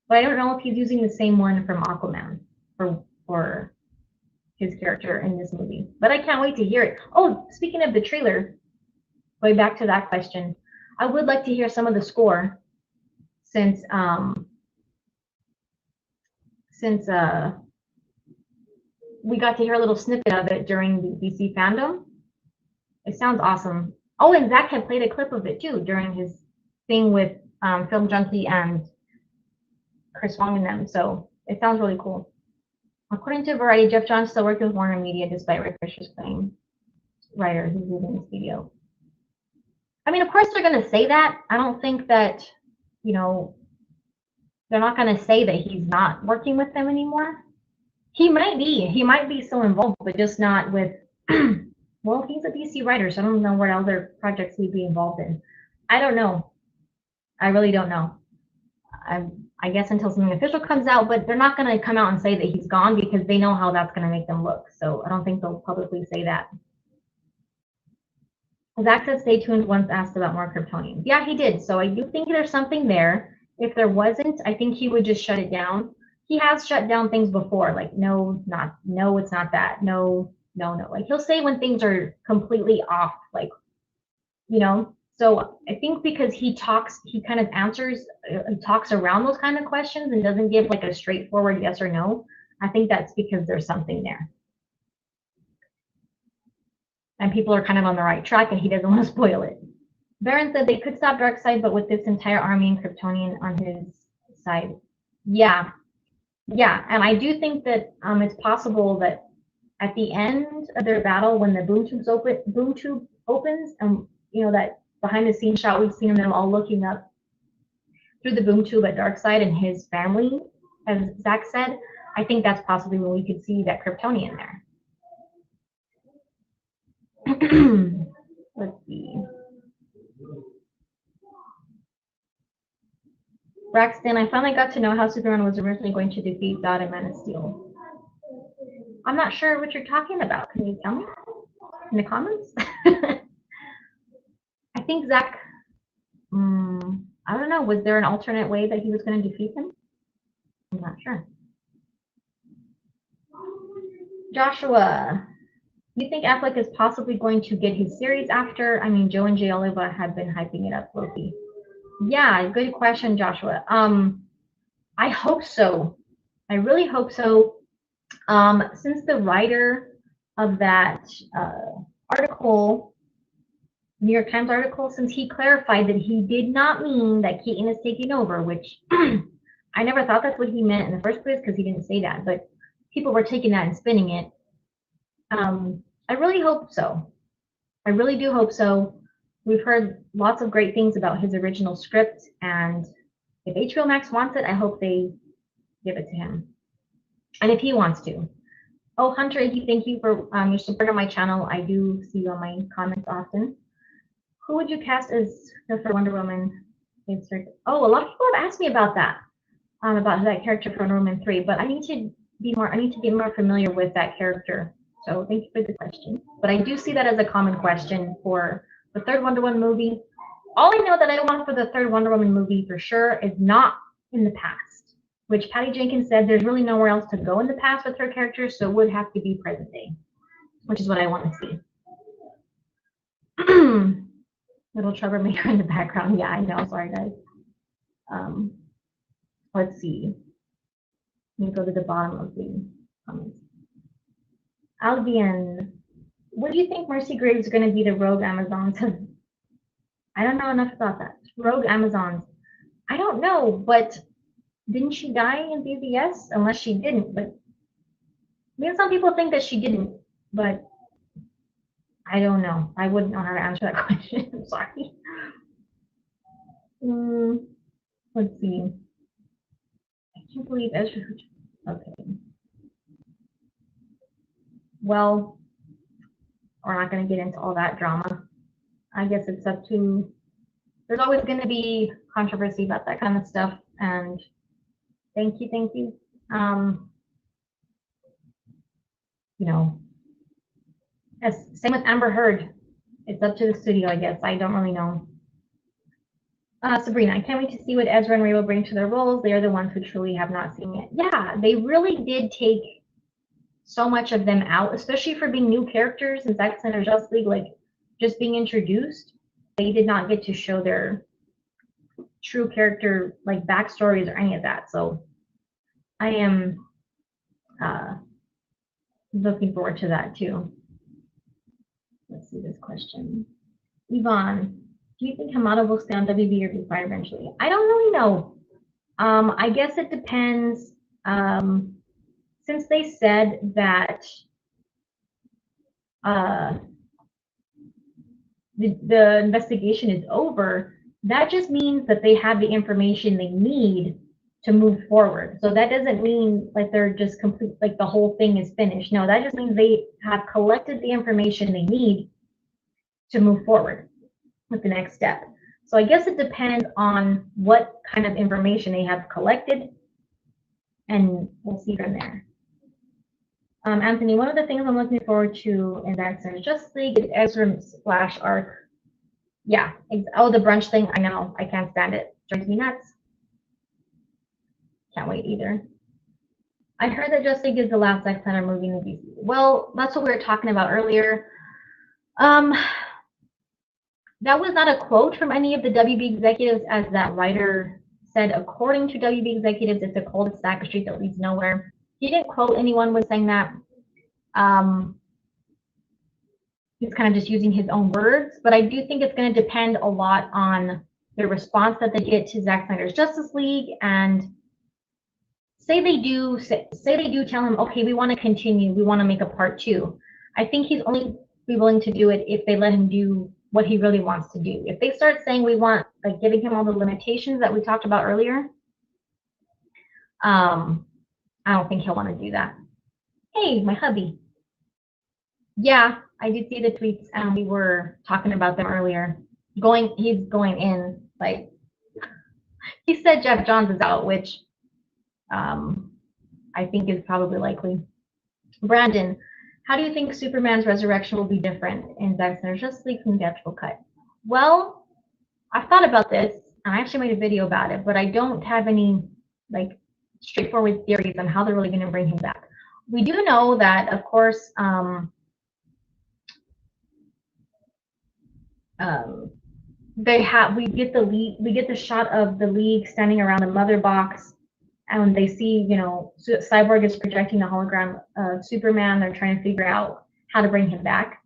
but I don't know if he's using the same one from Aquaman for his character in this movie. But I can't wait to hear it. Oh, speaking of the trailer, going back to that question, I would like to hear some of the score since we got to hear a little snippet of it during the DC fandom. It sounds awesome. Oh, and Zack had played a clip of it too during his thing with Film Junkie and Chris Wong and them. So it sounds really cool. According to Variety, Jeff Johns still working with Warner Media despite Ray Fisher's claim. Writer who's leaving the studio. I mean, of course they're going to say that. I don't think that, you know, they're not going to say that he's not working with them anymore. He might be still involved, but just not with, well, he's a DC writer, so I don't know what other projects he'd be involved in. I don't know. I really don't know. I guess until something official comes out, but they're not going to come out and say that he's gone because they know how that's going to make them look. So I don't think they'll publicly say that. Zack said stay tuned once asked about more Kryptonians. Yeah, he did. So I do think there's something there. If there wasn't, I think he would just shut it down. He has shut down things before, like no, it's not that. No. Like he'll say when things are completely off, like, you know. So I think because he kind of talks around those kind of questions and doesn't give like a straightforward yes or no. I think that's because there's something there. And people are kind of on the right track and he doesn't want to spoil it. Baron said they could stop Darkseid, but with this entire army and Kryptonian on his side. Yeah, and I do think that it's possible that at the end of their battle, when the boom tube opens, and you know that behind the scenes shot we've seen them all looking up through the boom tube at Darkseid and his family, as Zack said. I think that's possibly when we could see that Kryptonian there. Let's see. Braxton, I finally got to know how Superman was originally going to defeat God and Man of Steel. I'm not sure what you're talking about. Can you tell me in the comments? I think Zack, I don't know, was there an alternate way that he was going to defeat him? I'm not sure. Joshua, you think Affleck is possibly going to get his series after? I mean, Joe and Jay Oliva have been hyping it up, Loki. Yeah, good question, Joshua. I hope so. I really hope so. Since the writer of that article, New York Times article, since he clarified that he did not mean that Keaton is taking over, which I never thought that's what he meant in the first place because he didn't say that, but people were taking that and spinning it. I really hope so. I really do hope so. We've heard lots of great things about his original script, and if HBO Max wants it, I hope they give it to him. And if he wants to. Oh, Hunter, thank you for your support on my channel. I do see you on my comments often. Who would you cast as for Wonder Woman? Oh, a lot of people have asked me about that, about that character for Wonder Woman 3, but I need to get more familiar with that character. So thank you for the question. But I do see that as a common question for the third Wonder Woman movie. All I know that I want for the third Wonder Woman movie for sure is not in the past, which Patty Jenkins said there's really nowhere else to go in the past with her character, so it would have to be present day, which is what I want to see. Little troublemaker in the background. Yeah, I know. Sorry, guys. Let's see. Let me go to the bottom of the comments. Albion, what do you think Mercy Graves is going to be the rogue Amazons? I don't know enough about that. Rogue Amazons. I don't know, but didn't she die in BVS? Unless she didn't, but I mean, some people think that she didn't, but I don't know. I wouldn't know how to answer that question. I'm sorry. Let's see. I can't believe Ezra. Okay. Well, we're not going to get into all that drama. I guess it's up to. There's always going to be controversy about that kind of stuff. And thank you. You know, same with Amber Heard. It's up to the studio, I guess. I don't really know. Sabrina, I can't wait to see what Ezra and Ray will bring to their roles. They are the ones who truly have not seen it. Yeah, they really did take so much of them out, especially for being new characters in Zack Snyder Justice League, like just being introduced. They did not get to show their true character, like backstories or any of that. So I am looking forward to that too. Let's see this question. Yvonne, do you think HAMADA will stay on WB or be fired eventually? I don't really know. I guess it depends. Since they said that the investigation is over, that just means that they have the information they need to move forward. So that doesn't mean like they're just complete, like the whole thing is finished. No, that just means they have collected the information they need to move forward with the next step. So I guess it depends on what kind of information they have collected, and we'll see from there. Anthony, one of the things I'm looking forward to in Zack Snyder Justice League is Ezra's Flash arc. Yeah, oh, the brunch thing, I know, I can't stand it. Drives me nuts. Can't wait either. I heard that Justice League is the last Zack Snyder movie in the DC. Well, that's what we were talking about earlier. That was not a quote from any of the WB executives, as that writer said, according to WB executives, it's a cul-de-sac street that leads nowhere. He didn't quote anyone with saying that. He's kind of just using his own words, but I do think it's going to depend a lot on the response that they get to Zack Snyder's Justice League, and say they do tell him, okay, we want to continue, we want to make a part 2. I think he's only be willing to do it if they let him do what he really wants to do. If they start saying we want, like, giving him all the limitations that we talked about earlier, I don't think he'll want to do that. Hey, my hubby. Yeah, I did see the tweets, and we were talking about them earlier. He's going in, like, he said Jeff Johns is out, which I think is probably likely. Brandon, how do you think Superman's resurrection will be different in Zack Snyder's Justice League from the theatrical cut? Well, I've thought about this, and I actually made a video about it, but I don't have any like straightforward theories on how they're really going to bring him back. We do know that, of course, we get the shot of the League standing around the mother box, and they see, you know, Cyborg is projecting the hologram of Superman. They're trying to figure out how to bring him back.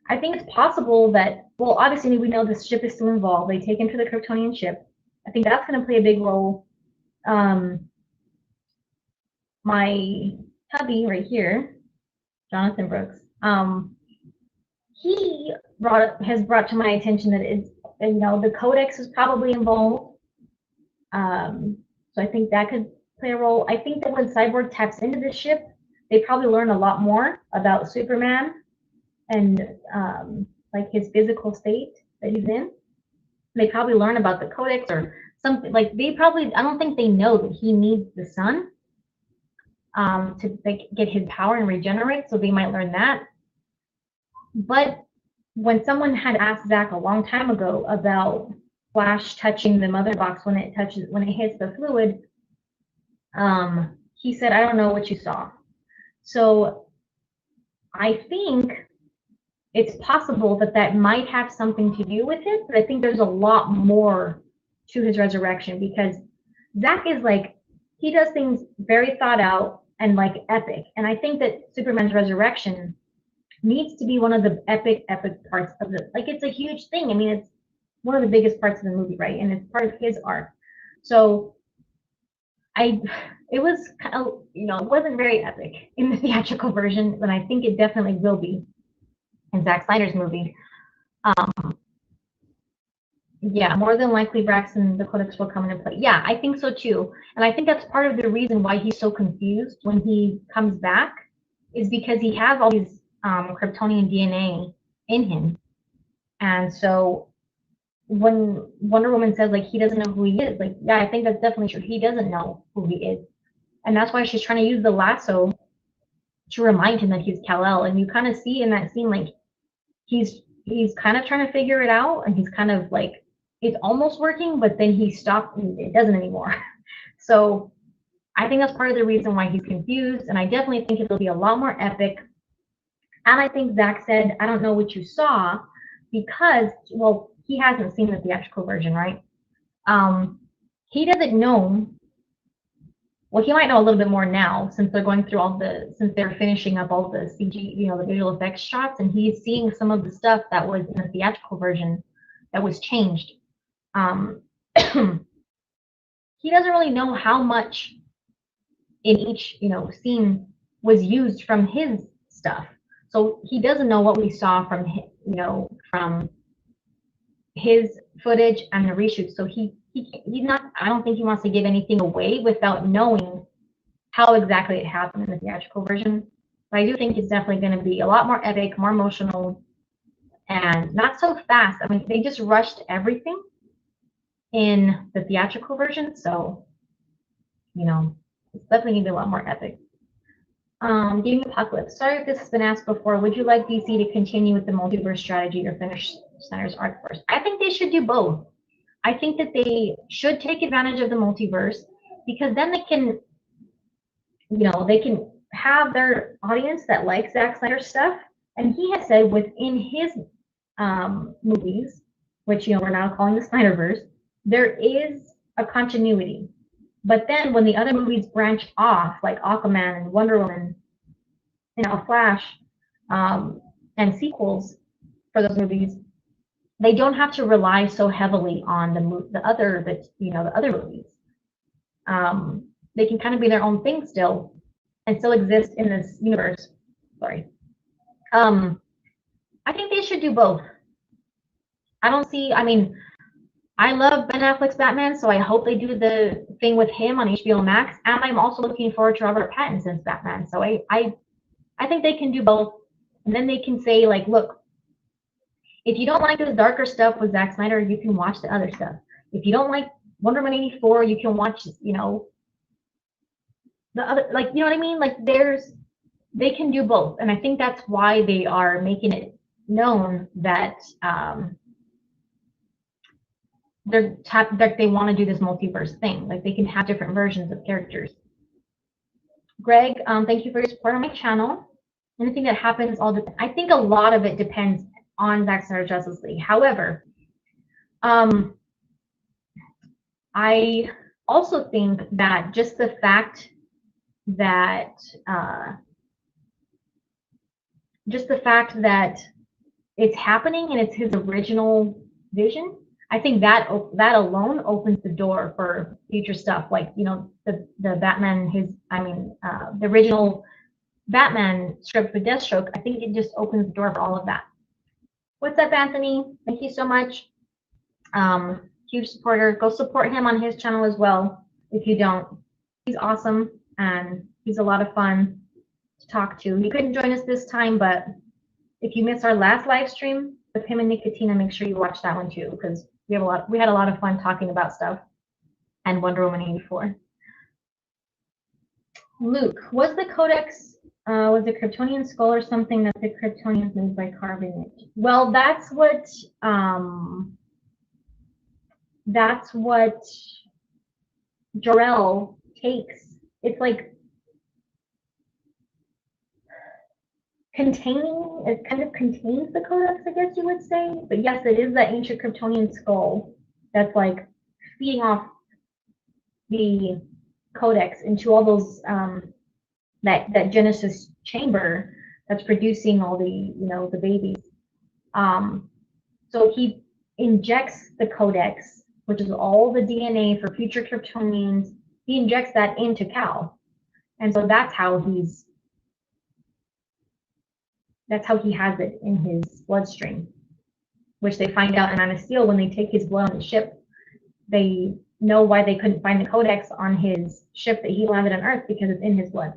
I think it's possible that, well, obviously we know the ship is still involved. They take him to the Kryptonian ship. I think that's going to play a big role. My hubby right here, Jonathan Brooks, he has brought to my attention that it's, you know, the Codex is probably involved. So I think that could play a role. I think that when Cyborg taps into the ship, they probably learn a lot more about Superman and like his physical state that he's in. They probably learn about the codex or something. Like they probably, I don't think they know that he needs the sun to like, get his power and regenerate. So they might learn that. But when someone had asked Zack a long time ago about Flash touching the mother box when it hits the fluid, he said, "I don't know what you saw." So I think it's possible that that might have something to do with it, but I think there's a lot more to his resurrection, because Zack is like, he does things very thought out and like epic, and I think that Superman's resurrection needs to be one of the epic parts of the, like, it's a huge thing. I mean, it's one of the biggest parts of the movie, right? And it's part of his arc. So it was kind of, you know, it wasn't very epic in the theatrical version, but I think it definitely will be in Zack Snyder's movie. Yeah, more than likely Braxton, the Codex will come into play. Yeah, I think so too. And I think that's part of the reason why he's so confused when he comes back, is because he has all these Kryptonian DNA in him. And so when Wonder Woman says, like, he doesn't know who he is, like, yeah, I think that's definitely true. He doesn't know who he is. And that's why she's trying to use the lasso to remind him that he's Kal-El. And you kind of see in that scene, like, he's kind of trying to figure it out, and he's kind of like, it's almost working, but then he stopped and it doesn't anymore. So I think that's part of the reason why he's confused, and I definitely think it'll be a lot more epic. And I think Zack said, "I don't know what you saw," because, well, he hasn't seen the theatrical version, right? He doesn't know. Well, he might know a little bit more now, since they're going through since they're finishing up all the CG, you know, the visual effects shots, and he's seeing some of the stuff that was in the theatrical version that was changed. He doesn't really know how much in each, you know, scene was used from his stuff. So he doesn't know what we saw from his, you know, from his footage and the reshoots. So he's not, I don't think he wants to give anything away without knowing how exactly it happened in the theatrical version. But I do think it's definitely going to be a lot more epic, more emotional, and not so fast. I mean, they just rushed everything in the theatrical version, so, you know, it's definitely going to be a lot more epic. Gaming Apocalypse. Sorry if this has been asked before. Would you like DC to continue with the multiverse strategy or finish Snyder's arc first? I think they should do both. I think that they should take advantage of the multiverse, because then they can, you know, they can have their audience that likes Zack Snyder stuff. And he has said within his movies, which, you know, we're now calling the Snyderverse, there is a continuity. But then when the other movies branch off, like Aquaman and Wonder Woman, you know, Flash, and sequels for those movies, they don't have to rely so heavily on the other movies. They can kind of be their own thing still, and still exist in this universe. Sorry. I think they should do both. I mean, I love Ben Affleck's Batman, so I hope they do the thing with him on HBO Max, and I'm also looking forward to Robert Pattinson's Batman. So I think they can do both, and then they can say, like, look, if you don't like this darker stuff with Zack Snyder, you can watch the other stuff. If you don't like Wonder Woman 84, you can watch, you know, the other, like, you know what I mean? Like, they can do both, and I think that's why they are making it known that they want to do this multiverse thing. Like, they can have different versions of characters. Greg, thank you for your support on my channel. Anything that happens, I think a lot of it depends on Zack Snyder Justice League. However, I also think that just the fact that it's happening and it's his original vision, I think that alone opens the door for future stuff, like, you know, the Batman, the original Batman script with Deathstroke. I think it just opens the door for all of that. What's up, Anthony? Thank you so much. Huge supporter. Go support him on his channel as well if you don't. He's awesome and he's a lot of fun. to talk to. He couldn't join us this time, but if you missed our last live stream with him and Nicotina, make sure you watch that one too, because we had a lot of fun talking about stuff and Wonder Woman 84. Luke, was the Codex was the Kryptonian skull or something that the Kryptonians made by carving it? Well, that's what Jor-El takes. It's like containing, it kind of contains the Codex, I guess you would say. But yes, it is that ancient Kryptonian skull that's like feeding off the Codex into all those that Genesis chamber that's producing all the, you know, the babies. So he injects the Codex, which is all the DNA for future Kryptonians. He injects that into Cal, and so that's how he has it in his bloodstream, which they find out in Man of Steel when they take his blood on the ship. They know why they couldn't find the Codex on his ship that he landed on Earth, because it's in his blood.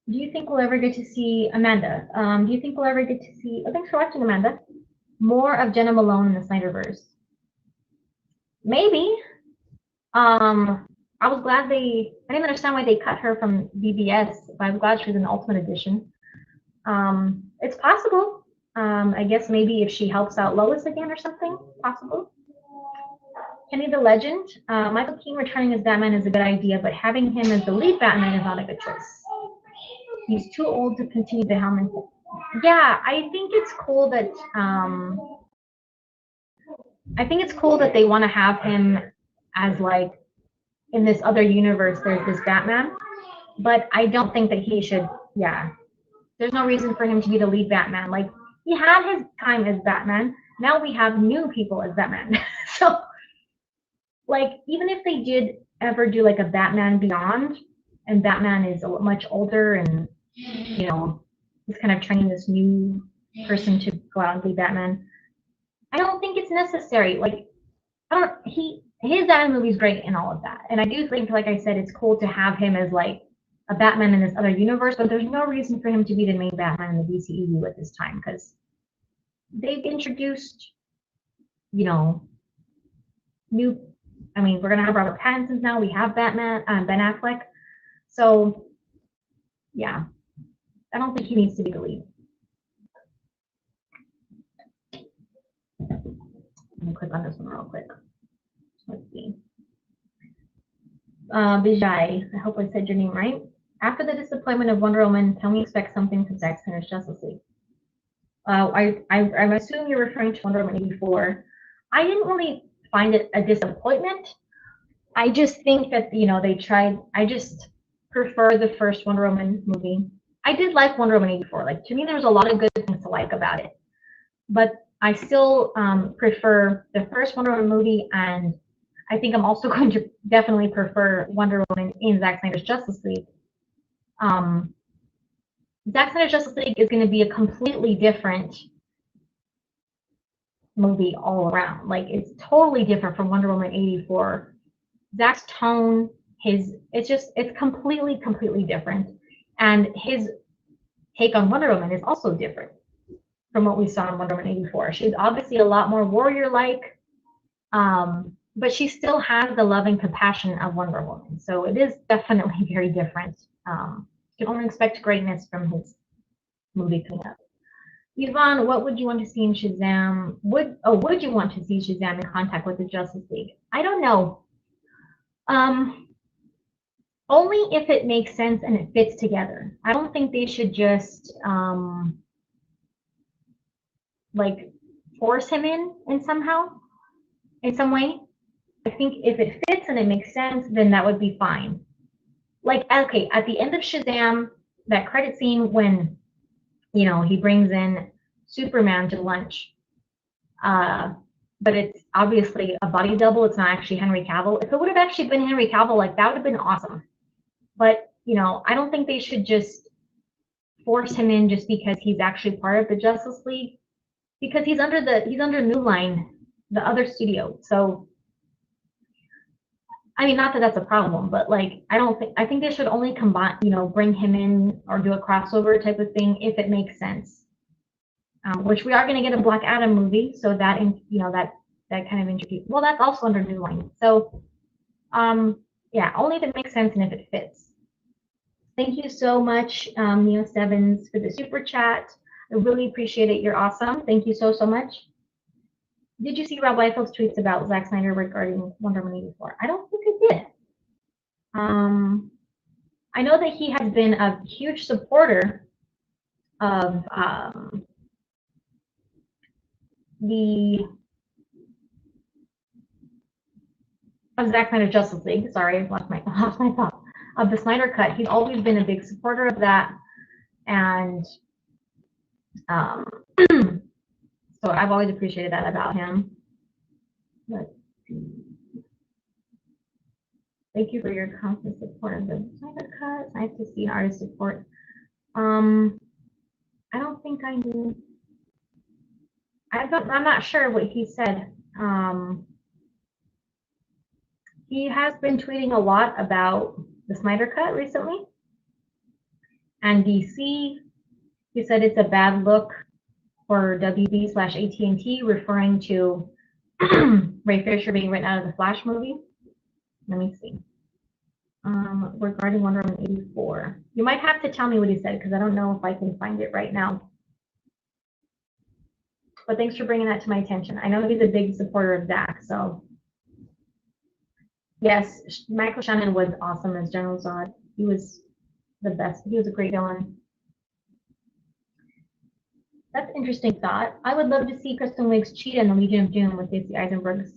Do you think we'll ever get to see Amanda? Do you think we'll ever get to see, oh, thanks for watching, Amanda, more of Jenna Malone in the Snyderverse? Maybe. I was glad I didn't understand why they cut her from BBS, but I'm glad she was in the Ultimate Edition. It's possible. I guess maybe if she helps out Lois again or something, possible. Kenny the Legend, Michael Keaton returning as Batman is a good idea, but having him as the lead Batman is not a good choice. He's too old to continue the helmet. Yeah, I think it's cool that they want to have him as, like, in this other universe, there's this Batman, but I don't think that he should, yeah. There's no reason for him to be the lead Batman. Like, he had his time as Batman. Now we have new people as Batman. So, like, even if they did ever do, like, a Batman Beyond, and Batman is much older and, you know, he's kind of training this new person to go out and be Batman, I don't think it's necessary. Like, his Batman movie is great and all of that. And I do think, like I said, it's cool to have him as, like, a Batman in this other universe, but there's no reason for him to be the main Batman in the DCEU at this time, because they've introduced, you know, we're going to have Robert Pattinson now. We have Batman, Ben Affleck. So, yeah, I don't think he needs to be the lead. Let me click on this one real quick. Let's see. Vijay, I hope I said your name right. After the disappointment of Wonder Woman, can we expect something from Zack Snyder's Justice League? I'm assuming you're referring to Wonder Woman 84. I didn't really find it a disappointment. I just think that, you know, they tried. I just prefer the first Wonder Woman movie. I did like Wonder Woman 84. Like, to me, there was a lot of good things to like about it. But I still prefer the first Wonder Woman movie, and I think I'm also going to definitely prefer Wonder Woman in Zack Snyder's Justice League. Zack Snyder's Justice League is going to be a completely different movie all around. Like, it's totally different from Wonder Woman 84. Zack's tone, it's completely different. And his take on Wonder Woman is also different from what we saw in Wonder Woman 84. She's obviously a lot more warrior-like, but she still has the love and compassion of Wonder Woman. So it is definitely very different. You can only expect greatness from his movie coming up. Yvonne, what would you want to see in Shazam? Would you want to see Shazam in contact with the Justice League? I don't know. Only if it makes sense and it fits together. I don't think they should just like force him in some way. I think if it fits and it makes sense, then that would be fine. Like, okay, at the end of Shazam, that credit scene when, you know, he brings in Superman to lunch, but it's obviously a body double. It's not actually Henry Cavill. If it would have actually been Henry Cavill, like, that would have been awesome. But, you know, I don't think they should just force him in just because he's actually part of the Justice League, because he's under New Line, the other studio. So I mean, not that that's a problem, but like, I think they should only combine, you know, bring him in or do a crossover type of thing if it makes sense. Which we are going to get a Black Adam movie, so that, you know, that kind of introduce. Well, that's also under New Line. So, yeah, only if it makes sense and if it fits. Thank you so much, Neo Sevens, for the super chat. I really appreciate it. You're awesome. Thank you so much. Did you see Rob Liefeld's tweets about Zack Snyder regarding Wonder Woman 84? I don't think I did. I know that he has been a huge supporter of Zack Snyder Justice League. Sorry, I lost my thought. Of the Snyder Cut. He's always been a big supporter of that, and so I've always appreciated that about him. Let's see. Thank you for your constant support of the Snyder Cut. It's nice to see an artist support. I don't think I knew. I'm not sure what he said. He has been tweeting a lot about the Snyder Cut recently, and DC. He said it's a bad look for WB/AT&T, referring to Ray Fisher being written out of the Flash movie. Let me see. Regarding Wonder Woman 84. You might have to tell me what he said, because I don't know if I can find it right now. But thanks for bringing that to my attention. I know he's a big supporter of Zack, so. Yes, Michael Shannon was awesome as General Zod. He was the best. He was a great villain. That's an interesting thought. I would love to see Kristen Wiig's Cheetah in the Legion of Doom with Jesse Eisenberg's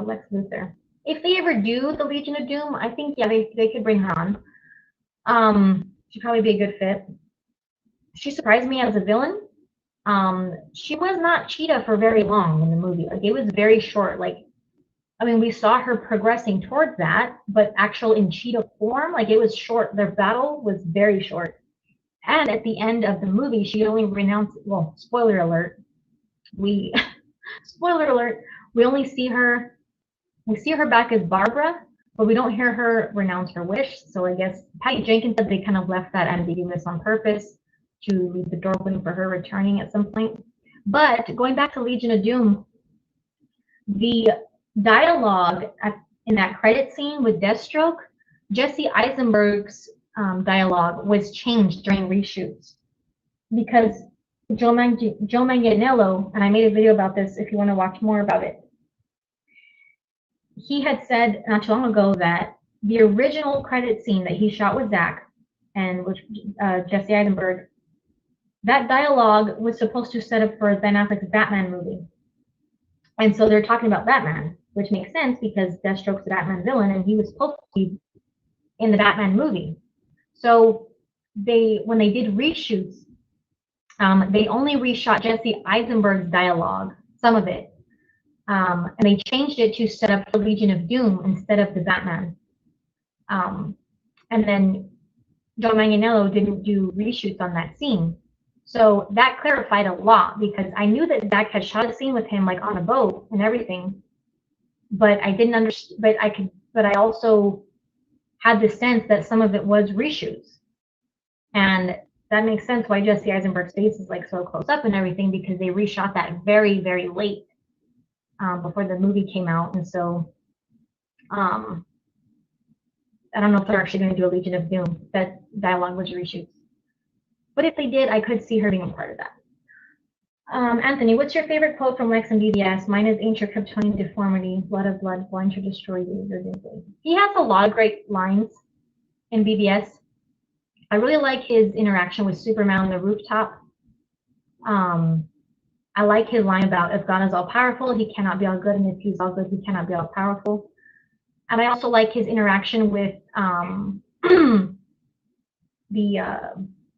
Lex Luthor. If they ever do the Legion of Doom, I think, yeah, they could bring her on. She'd probably be a good fit. She surprised me as a villain. She was not Cheetah for very long in the movie. Like, it was very short. Like, I mean, we saw her progressing towards that, but actual in Cheetah form, like, it was short. Their battle was very short. And at the end of the movie, she only renounced, well, spoiler alert, spoiler alert, we only see her, back as Barbara, but we don't hear her renounce her wish. So I guess Patty Jenkins said they kind of left that ambiguous on purpose to leave the door open for her returning at some point. But going back to Legion of Doom, the dialogue in that credit scene with Deathstroke, Jesse Eisenberg's dialogue was changed during reshoots because Joe Manganiello, and I made a video about this if you want to watch more about it, he had said not too long ago that the original credit scene that he shot with Zack and with Jesse Eisenberg, that dialogue was supposed to set up for Ben Affleck's Batman movie. And so they're talking about Batman, which makes sense because Deathstroke's the Batman villain and he was supposed to be in the Batman movie. So when they did reshoots, they only reshot Jesse Eisenberg's dialogue, some of it, and they changed it to set up the Legion of Doom instead of the Batman. And then Joe Manganiello didn't do reshoots on that scene. So that clarified a lot because I knew that Zack had shot a scene with him like on a boat and everything, but I didn't understand. But I also had the sense that some of it was reshoots, and that makes sense why Jesse Eisenberg's face is like so close up and everything because they reshot that very, very late before the movie came out, and so I don't know if they're actually going to do a Legion of Doom. That dialogue was reshoots. But if they did, I could see her being a part of that. Anthony, what's your favorite quote from Lex and BVS? Mine is ancient Kryptonian deformity, blood of blood, blind to destroy you. Doomsday. He has a lot of great lines in BVS. I really like his interaction with Superman on the rooftop. I like his line about if God is all powerful, he cannot be all good, and if he's all good, he cannot be all powerful. And I also like his interaction with the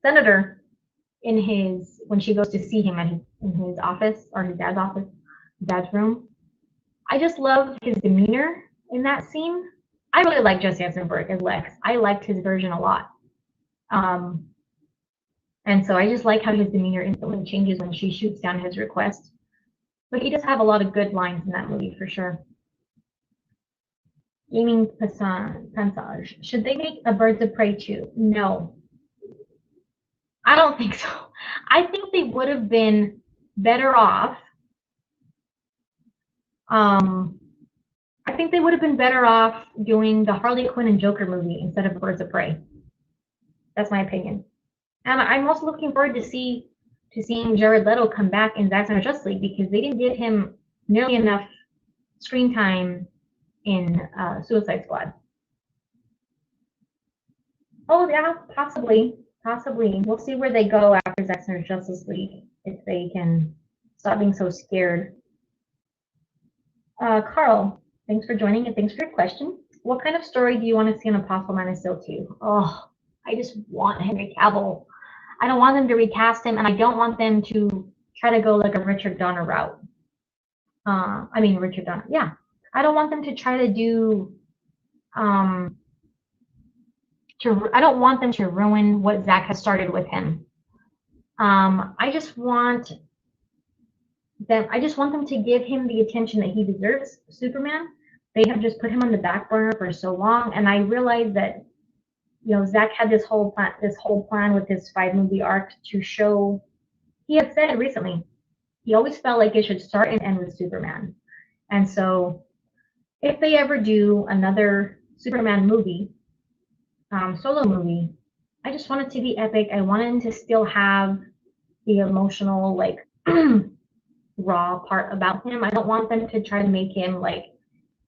senator when she goes to see him in his office or his dad's room. I just love his demeanor in that scene. I really like Jesse Eisenberg as Lex. I liked his version a lot. And so I just like how his demeanor instantly changes when she shoots down his request. But he does have a lot of good lines in that movie for sure. Gaming Passage. Should they make a Birds of Prey too? No. I don't think so. I think they would have been better off. I think they would have been better off doing the Harley Quinn and Joker movie instead of Birds of Prey. That's my opinion. And I'm also looking forward to seeing Jared Leto come back in Zack Snyder's Justice League, because they didn't give him nearly enough screen time in Suicide Squad. Oh yeah, possibly. We'll see where they go after Zack Snyder's Justice League, if they can stop being so scared. Carl, thanks for joining and thanks for your question. What kind of story do you want to see in a possible Man of Steel 2? Oh, I just want Henry Cavill. I don't want them to recast him, and I don't want them to try to go like a Richard Donner route. Richard Donner, yeah. I don't want them to try to do, I don't want them to ruin what Zack has started with him. I just want them to give him the attention that he deserves, Superman. They have just put him on the back burner for so long, and I realized that, Zack had this whole plan with his 5-movie arc to show. He had said recently he always felt like it should start and end with Superman, and so if they ever do another Superman movie, solo movie, I just want it to be epic. I want him to still have the emotional, like, raw part about him. I don't want them to try to make him like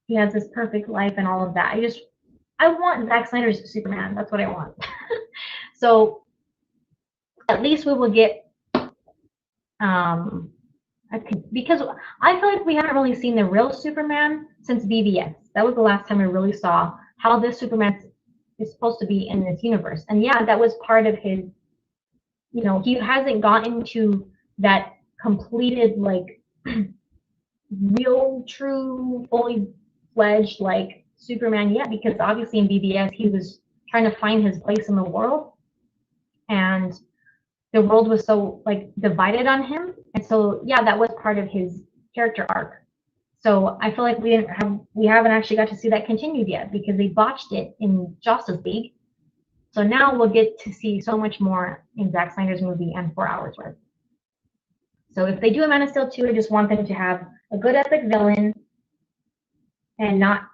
he has this perfect life and all of that. I want Zack Snyder's Superman. That's what I want. So at least we will get, because I feel like we haven't really seen the real Superman since BVS. That was the last time we really saw how this Superman is supposed to be in this universe. And yeah, that was part of his, he hasn't gotten to that completed, like, real, true, fully fledged, like, Superman yet, because obviously in BVS he was trying to find his place in the world, and the world was so, like, divided on him. And so yeah, that was part of his character arc. So I feel like we haven't actually got to see that continued yet, because they botched it in Justice League. So now we'll get to see so much more in Zack Snyder's movie and 4 hours worth. So if they do a Man of Steel 2, I just want them to have a good epic villain and not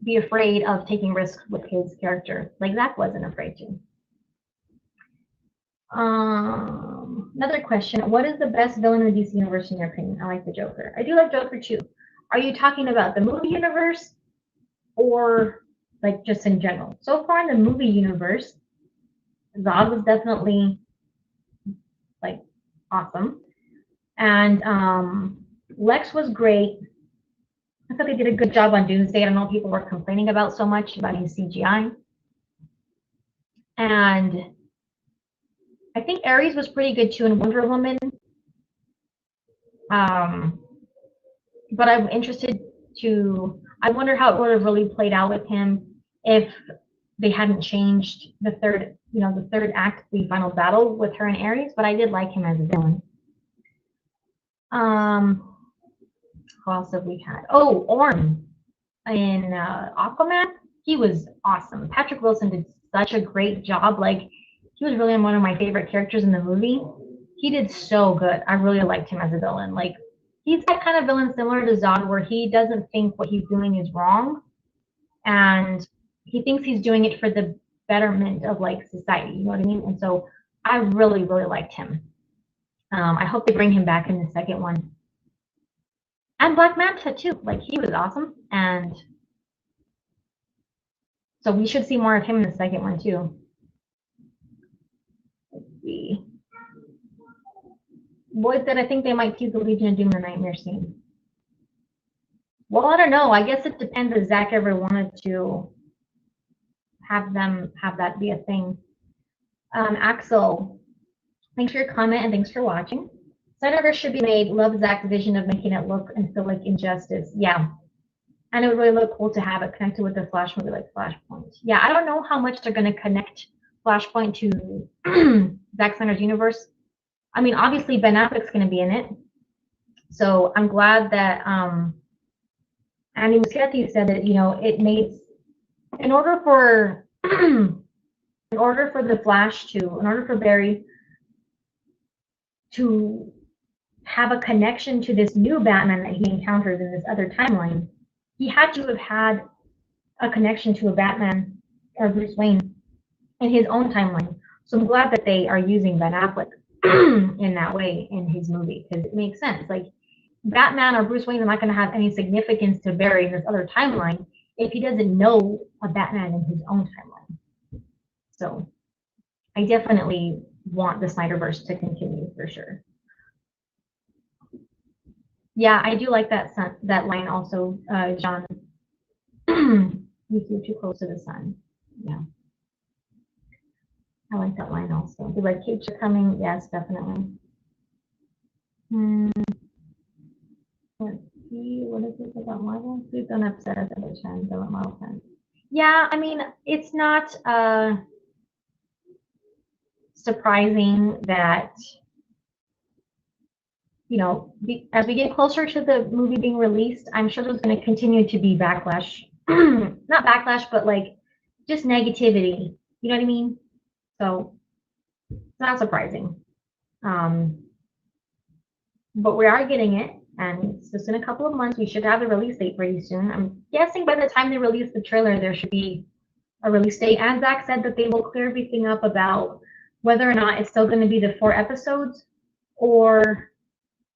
be afraid of taking risks with his character, like Zack wasn't afraid to. Another question: what is the best villain in the DC universe in your opinion? I like the Joker. I do like Joker too. Are you talking about the movie universe, or like just in general? So far in the movie universe, Zod was definitely, like, awesome, and Lex was great. I thought they did a good job on Doomsday. I don't know if people were complaining about so much about his CGI. And I think Ares was pretty good too in Wonder Woman. But I'm interested to, I wonder how it would have really played out with him if they hadn't changed the third act, the final battle with her and Ares. But I did like him as a villain. Who else have we had? Oh, Orm in Aquaman. He was awesome. Patrick Wilson did such a great job. Like, he was really one of my favorite characters in the movie. He did so good. I really liked him as a villain. Like, he's that kind of villain similar to Zod, where he doesn't think what he's doing is wrong, and he thinks he's doing it for the betterment of, like, society. You know what I mean? And so I really, really liked him. I hope they bring him back in the second one. And Black Manta too. Like, he was awesome, and so we should see more of him in the second one too. Let's see. Boyd said, I think they might tease the Legion of Doom in the nightmare scene. Well, I don't know. I guess it depends if Zack ever wanted to have that be a thing. Axel, thanks for your comment and thanks for watching. Snyderverse should be made. Love Zack's vision of making it look and feel like injustice. Yeah. And it would really look cool to have it connected with the Flash movie, like Flashpoint. Yeah, I don't know how much they're going to connect Flashpoint to Zack Snyder's universe. I mean, obviously Ben Affleck's going to be in it. So I'm glad that Andy Muschietti said that, it in order for in order for the Flash to, in order for Barry to have a connection to this new Batman that he encounters in this other timeline, he had to have had a connection to a Batman or Bruce Wayne in his own timeline. So I'm glad that they are using Ben Affleck in that way in his movie, because it makes sense. Like, Batman or Bruce Wayne are not going to have any significance to Barry in this other timeline if he doesn't know a Batman in his own timeline. So I definitely want the Snyderverse to continue for sure. Yeah, I do like that line also, John. You flew too close to the sun. Yeah. I like that line also. The red capes are coming. Yes, definitely. Let's see. What is this about Marvel? Please don't upset us every time. Don't Marvel fans. Yeah, I mean, it's not surprising that, you know, as we get closer to the movie being released, I'm sure there's going to continue to be backlash. Not backlash, but like just negativity. You know what I mean? So it's not surprising. But we are getting it, and it's just in a couple of months. We should have the release date pretty soon. I'm guessing by the time they release the trailer, there should be a release date. And Zack said that they will clear everything up about whether or not it's still going to be the 4 episodes or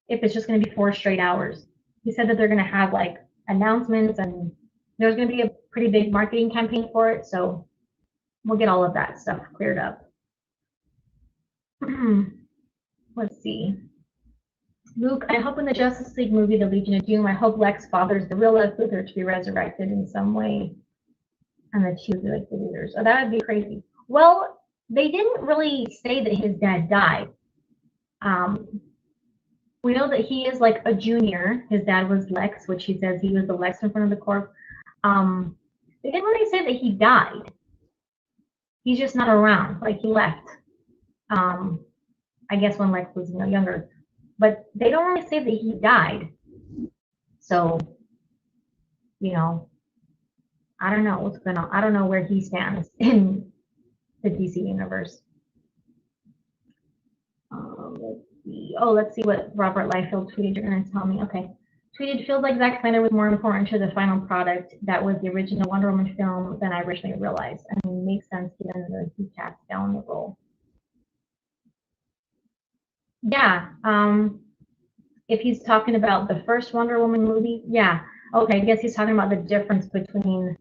if it's just going to be 4 straight hours. He said that they're going to have like announcements, and there's going to be a pretty big marketing campaign for it. So we'll get all of that stuff cleared up. Let's see. Luke, I hope in the Justice League movie, The Legion of Doom, I hope Lex fathers the real Lex Luthor to be resurrected in some way, and the two be like the leaders. Oh, that would be crazy. Well, they didn't really say that his dad died. We know that he is like a junior. His dad was Lex, which he says he was the Lex in front of the corp. They didn't really say that he died. He's just not around. Like, he left. I guess when Lex was younger. But they don't really say that he died. So, you know, I don't know what's going on. I don't know where he stands in the DC universe. Let's see. Oh, let's see what Robert Liefeld tweeted. You're going to tell me. Okay. Tweeted, feels like Zack Snyder was more important to the final product that was the original Wonder Woman film than I originally realized. I mean, it makes sense given the he cast down the role. Yeah. If he's talking about the first Wonder Woman movie, yeah. Okay, I guess he's talking about the difference between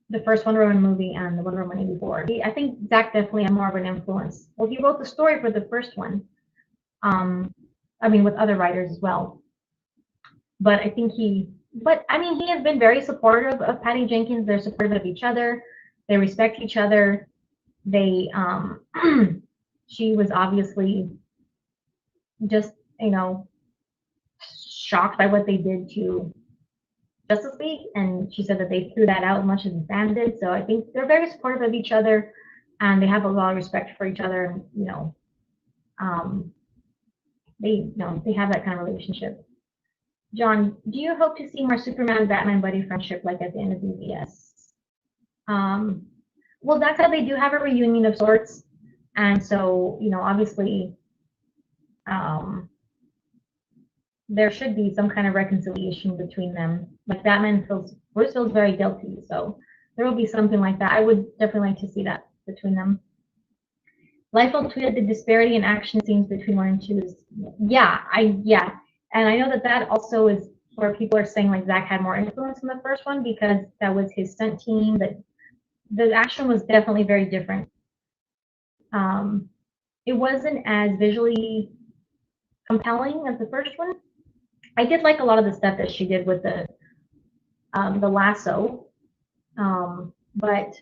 the first Wonder Woman movie and the Wonder Woman 84. I think Zack definitely had more of an influence. Well, he wrote the story for the first one. I mean, with other writers as well. But I think he has been very supportive of Patty Jenkins. They're supportive of each other. They respect each other. They, she was obviously just, you know, shocked by what they did to Justice League, and she said that they threw that out as much as the fans did. So I think they're very supportive of each other, and they have a lot of respect for each other. And, you know, they have that kind of relationship. John, do you hope to see more Superman Batman buddy friendship like at the end of BVS? Well, that's how they do have a reunion of sorts, and so, you know, obviously, there should be some kind of reconciliation between them. Like, Bruce feels very guilty, so there will be something like that. I would definitely like to see that between them. Liefeld tweeted the disparity in action scenes between 1 and 2 is, yeah, and I know that also is where people are saying like Zack had more influence in the first one because that was his stunt team, but the action was definitely very different. It wasn't as visually compelling as the first one. I did like a lot of the stuff that she did with the lasso, but,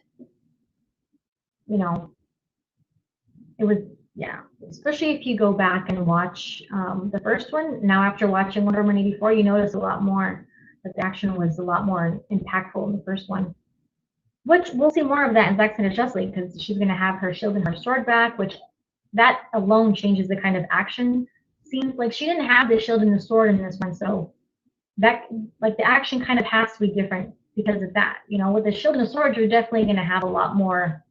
you know, it was, yeah, especially if you go back and watch the first one. Now, after watching Wonder Woman 84, you notice a lot more that the action was a lot more impactful in the first one, which we'll see more of that in Zack Snyder's Justice League, because she's going to have her shield and her sword back, which that alone changes the kind of action scenes. Like, she didn't have the shield and the sword in this one, so that, like, the action kind of has to be different because of that. You know, with the shield and the sword, you're definitely going to have a lot more,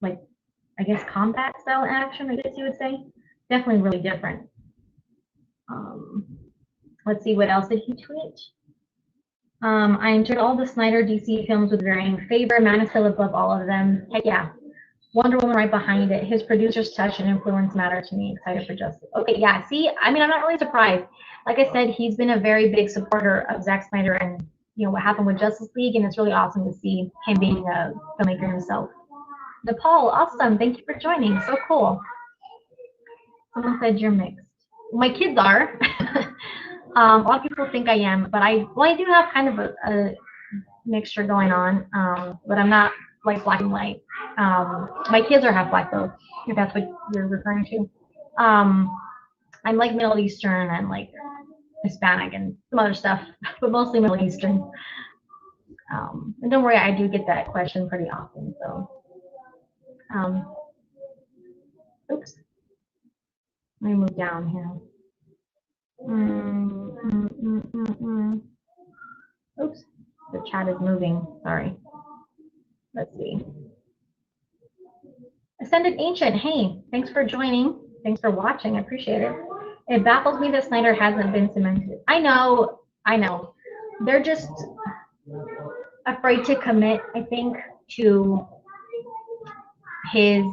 like, I guess, combat style action, I guess you would say. Definitely really different. Let's see, what else did he tweet? I enjoyed all the Snyder DC films with varying favor. Man is still above all of them. Heck yeah. Wonder Woman right behind it. His producer's touch and influence matter to me. Excited for Justice. Okay, yeah, see, I mean, I'm not really surprised. Like I said, he's been a very big supporter of Zack Snyder and, you know, what happened with Justice League, and it's really awesome to see him being a filmmaker himself. Nepal, awesome. Thank you for joining. So cool. Someone said you're mixed. My kids are. A lot of people think I am, but I do have kind of a mixture going on, but I'm not like black and white. My kids are half black though, if that's what you're referring to. I'm like Middle Eastern and like Hispanic and some other stuff, but mostly Middle Eastern. And don't worry, I do get that question pretty often. So, oops, let me move down here. Oops, the chat is moving. Sorry. Let's see. Ascended Ancient, hey, thanks for joining. Thanks for watching. I appreciate it. It baffles me that Snyder hasn't been cemented. I know. They're just afraid to commit, I think, to his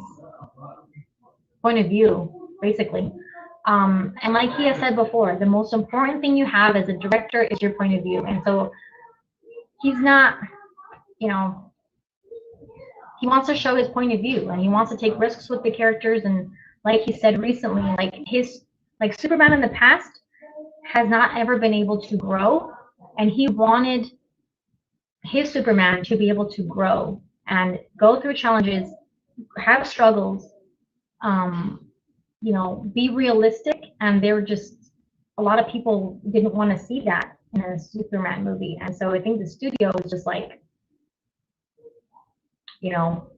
point of view, basically. And like he has said before, the most important thing you have as a director is your point of view. And so he's not, you know, he wants to show his point of view and he wants to take risks with the characters. And like he said recently, like Superman in the past has not ever been able to grow, and he wanted his Superman to be able to grow and go through challenges, have struggles, you know, be realistic. And there were just a lot of people didn't want to see that in a Superman movie. And so I think the studio is just like, you know,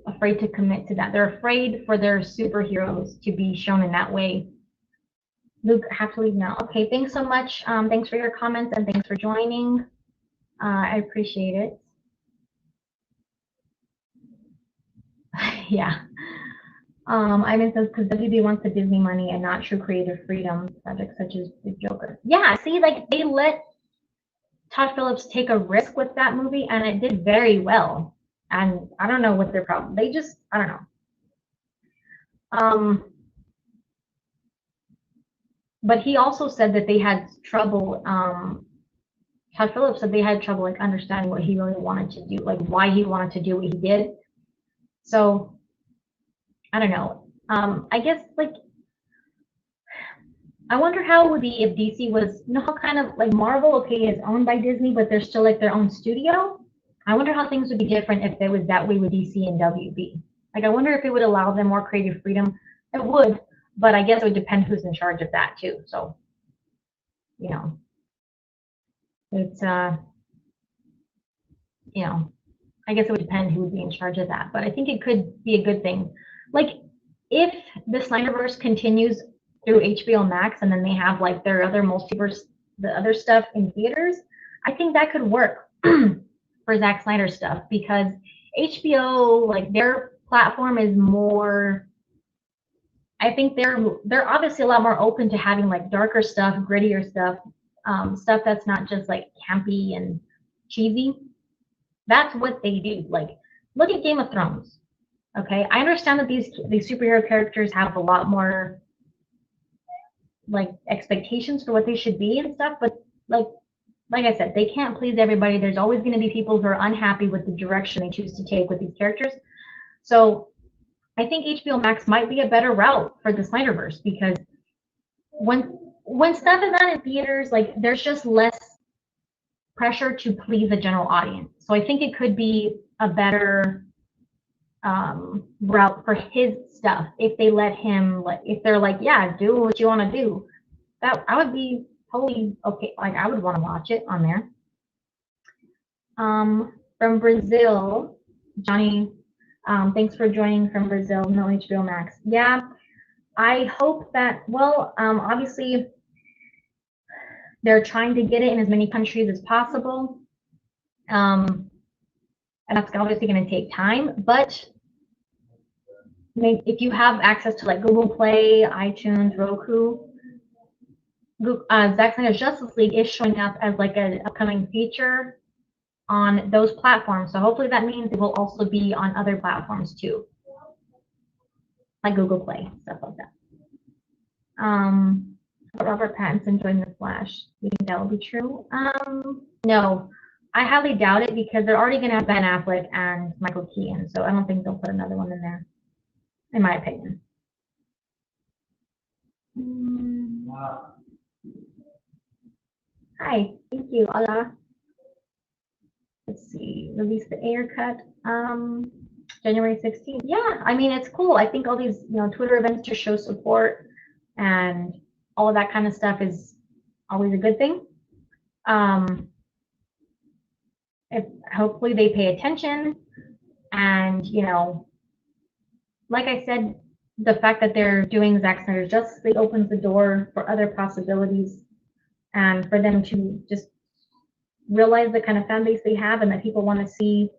afraid to commit to that. They're afraid for their superheroes to be shown in that way. Luke, I have to leave now. Okay, thanks so much. Thanks for your comments and thanks for joining. I appreciate it. Yeah. Ivan says, because WB wants the Disney money and not true creative freedom, projects such as The Joker. Yeah, see, like, they let Todd Phillips take a risk with that movie, and it did very well. And I don't know what their problem. They just, I don't know. But he also said that they had trouble. Todd Phillips said they had trouble like understanding what he really wanted to do, like why he wanted to do what he did. So I don't know. I guess, like, I wonder how it would be if DC was, you know, how kind of like Marvel, okay, is owned by Disney, but they're still like their own studio. I wonder how things would be different if it was that way with DC and WB. Like, I wonder if it would allow them more creative freedom. It would, but I guess it would depend who's in charge of that too. So, you know, it's you know, I guess it would depend who would be in charge of that. But I think it could be a good thing. Like, if the Snyderverse continues through HBO Max and then they have like their other multiverse, the other stuff in theaters, I think that could work for Zack Snyder stuff, because HBO, like, their platform is more, I think they're obviously a lot more open to having like darker stuff, grittier stuff, stuff that's not just like campy and cheesy. That's what they do. Like, look at Game of Thrones. Okay, I understand that these superhero characters have a lot more like expectations for what they should be and stuff, but like I said, they can't please everybody. There's always going to be people who are unhappy with the direction they choose to take with these characters. So I think HBO Max might be a better route for the Snyderverse, because when stuff is not in theaters, like, there's just less pressure to please the general audience. So I think it could be a better route for his stuff if they let him, like, if they're like, yeah, do what you want to do. That I would be totally okay. Like, I would want to watch it on there. From Brazil, Johnny, thanks for joining from Brazil. No HBO Max. Yeah, I hope that, well, obviously they're trying to get it in as many countries as possible. And that's obviously going to take time, but if you have access to like Google Play, iTunes, Roku, Zack Snyder's Justice League is showing up as like an upcoming feature on those platforms. So hopefully that means it will also be on other platforms too, like Google Play, stuff like that. Robert Pattinson joined the Flash. Do you think that will be true? No, I highly doubt it because they're already going to have Ben Affleck and Michael Keaton, so I don't think they'll put another one in there, in my opinion. Hi, thank you, Ala. Let's see, release the Snyder Cut, January 16th. Yeah, I mean, it's cool. I think all these, Twitter events to show support and all of that kind of stuff is always a good thing. If hopefully they pay attention, and like I said, the fact that they're doing Zack Snyder's Justice League opens the door for other possibilities, and for them to just realize the kind of fan base they have, and that people want to see,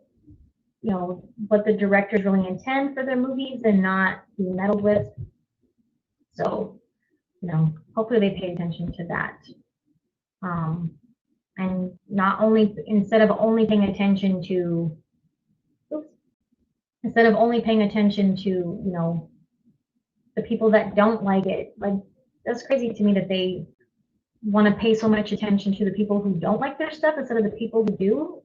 what the directors really intend for their movies and not be meddled with. So, hopefully they pay attention to that. And not only, instead of only paying attention to, the people that don't like it. Like, that's crazy to me that they want to pay so much attention to the people who don't like their stuff instead of the people who do.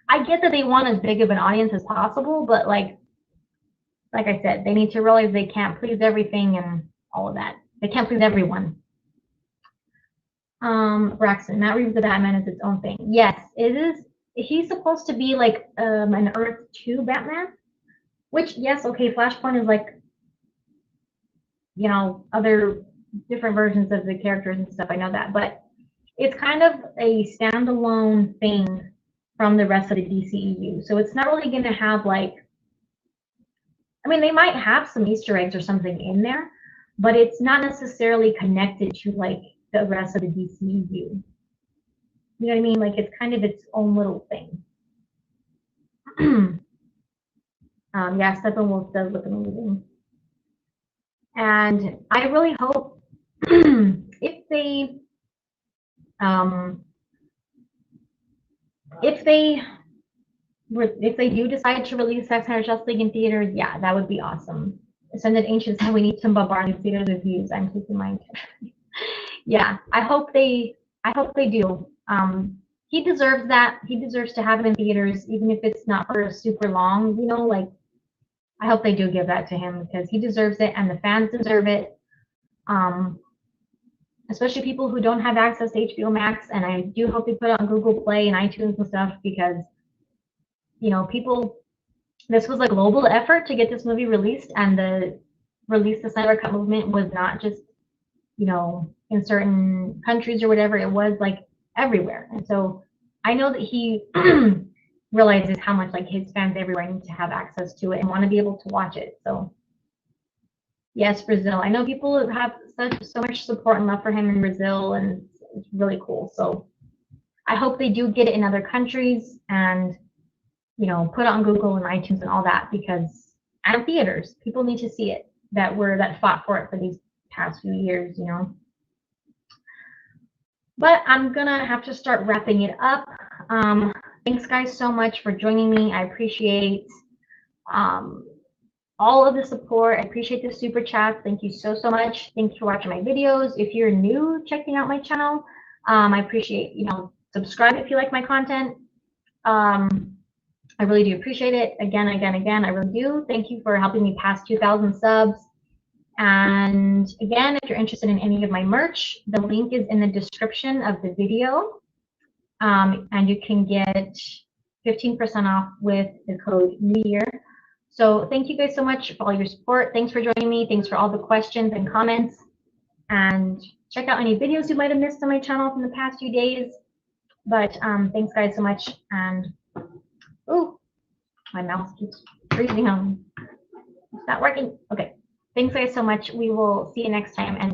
I get that they want as big of an audience as possible, but like I said, they need to realize they can't please everything and all of that. They can't please everyone. Braxton, Matt Reeves' The Batman is its own thing. Yes, it is. He's supposed to be like an Earth 2 Batman, which, yes, okay, Flashpoint is like, other different versions of the characters and stuff. I know that, but it's kind of a standalone thing from the rest of the DCEU. So it's not really going to have like, I mean, they might have some Easter eggs or something in there, but it's not necessarily connected to like the rest of the DCEU. You know what I mean? Like, it's kind of its own little thing. Yeah, Steppenwolf does look amazing. And I really hope if they do decide to release Zack Snyder's Justice League in theaters, yeah, that would be awesome. Ascended Ancients said we need to bombard the theaters with views. I'm taking mine. Yeah, I hope they do. He deserves that. He deserves to have it in theaters, even if it's not for super long, like, I hope they do give that to him because he deserves it and the fans deserve it. Especially people who don't have access to HBO Max, and I do hope they put it on Google Play and iTunes and stuff because, this was a global effort to get this movie released, and the Snyder Cut movement was not just, in certain countries or whatever. It was like everywhere. And so I know that he realizes how much like his fans everywhere need to have access to it and want to be able to watch it. So yes, Brazil. I know people have so much support and love for him in Brazil, and it's really cool. So I hope they do get it in other countries and, put it on Google and iTunes and all that, because and theaters, people need to see it that fought for it for these past few years, But I'm gonna have to start wrapping it up. Thanks guys so much for joining me. I appreciate all of the support. I appreciate the super chats. Thank you so much. Thank you for watching my videos. If you're new checking out my channel, I appreciate, subscribe if you like my content. I really do appreciate it. Again, I really do. Thank you for helping me pass 2,000 subs. And again, if you're interested in any of my merch, the link is in the description of the video. And you can get 15% off with the code NEWYEAR. So thank you guys so much for all your support. Thanks for joining me. Thanks for all the questions and comments. And check out any videos you might have missed on my channel from the past few days. But thanks guys so much. And ooh, my mouse keeps freezing on. It's not working. Okay. Thanks guys so much. We will see you next time. And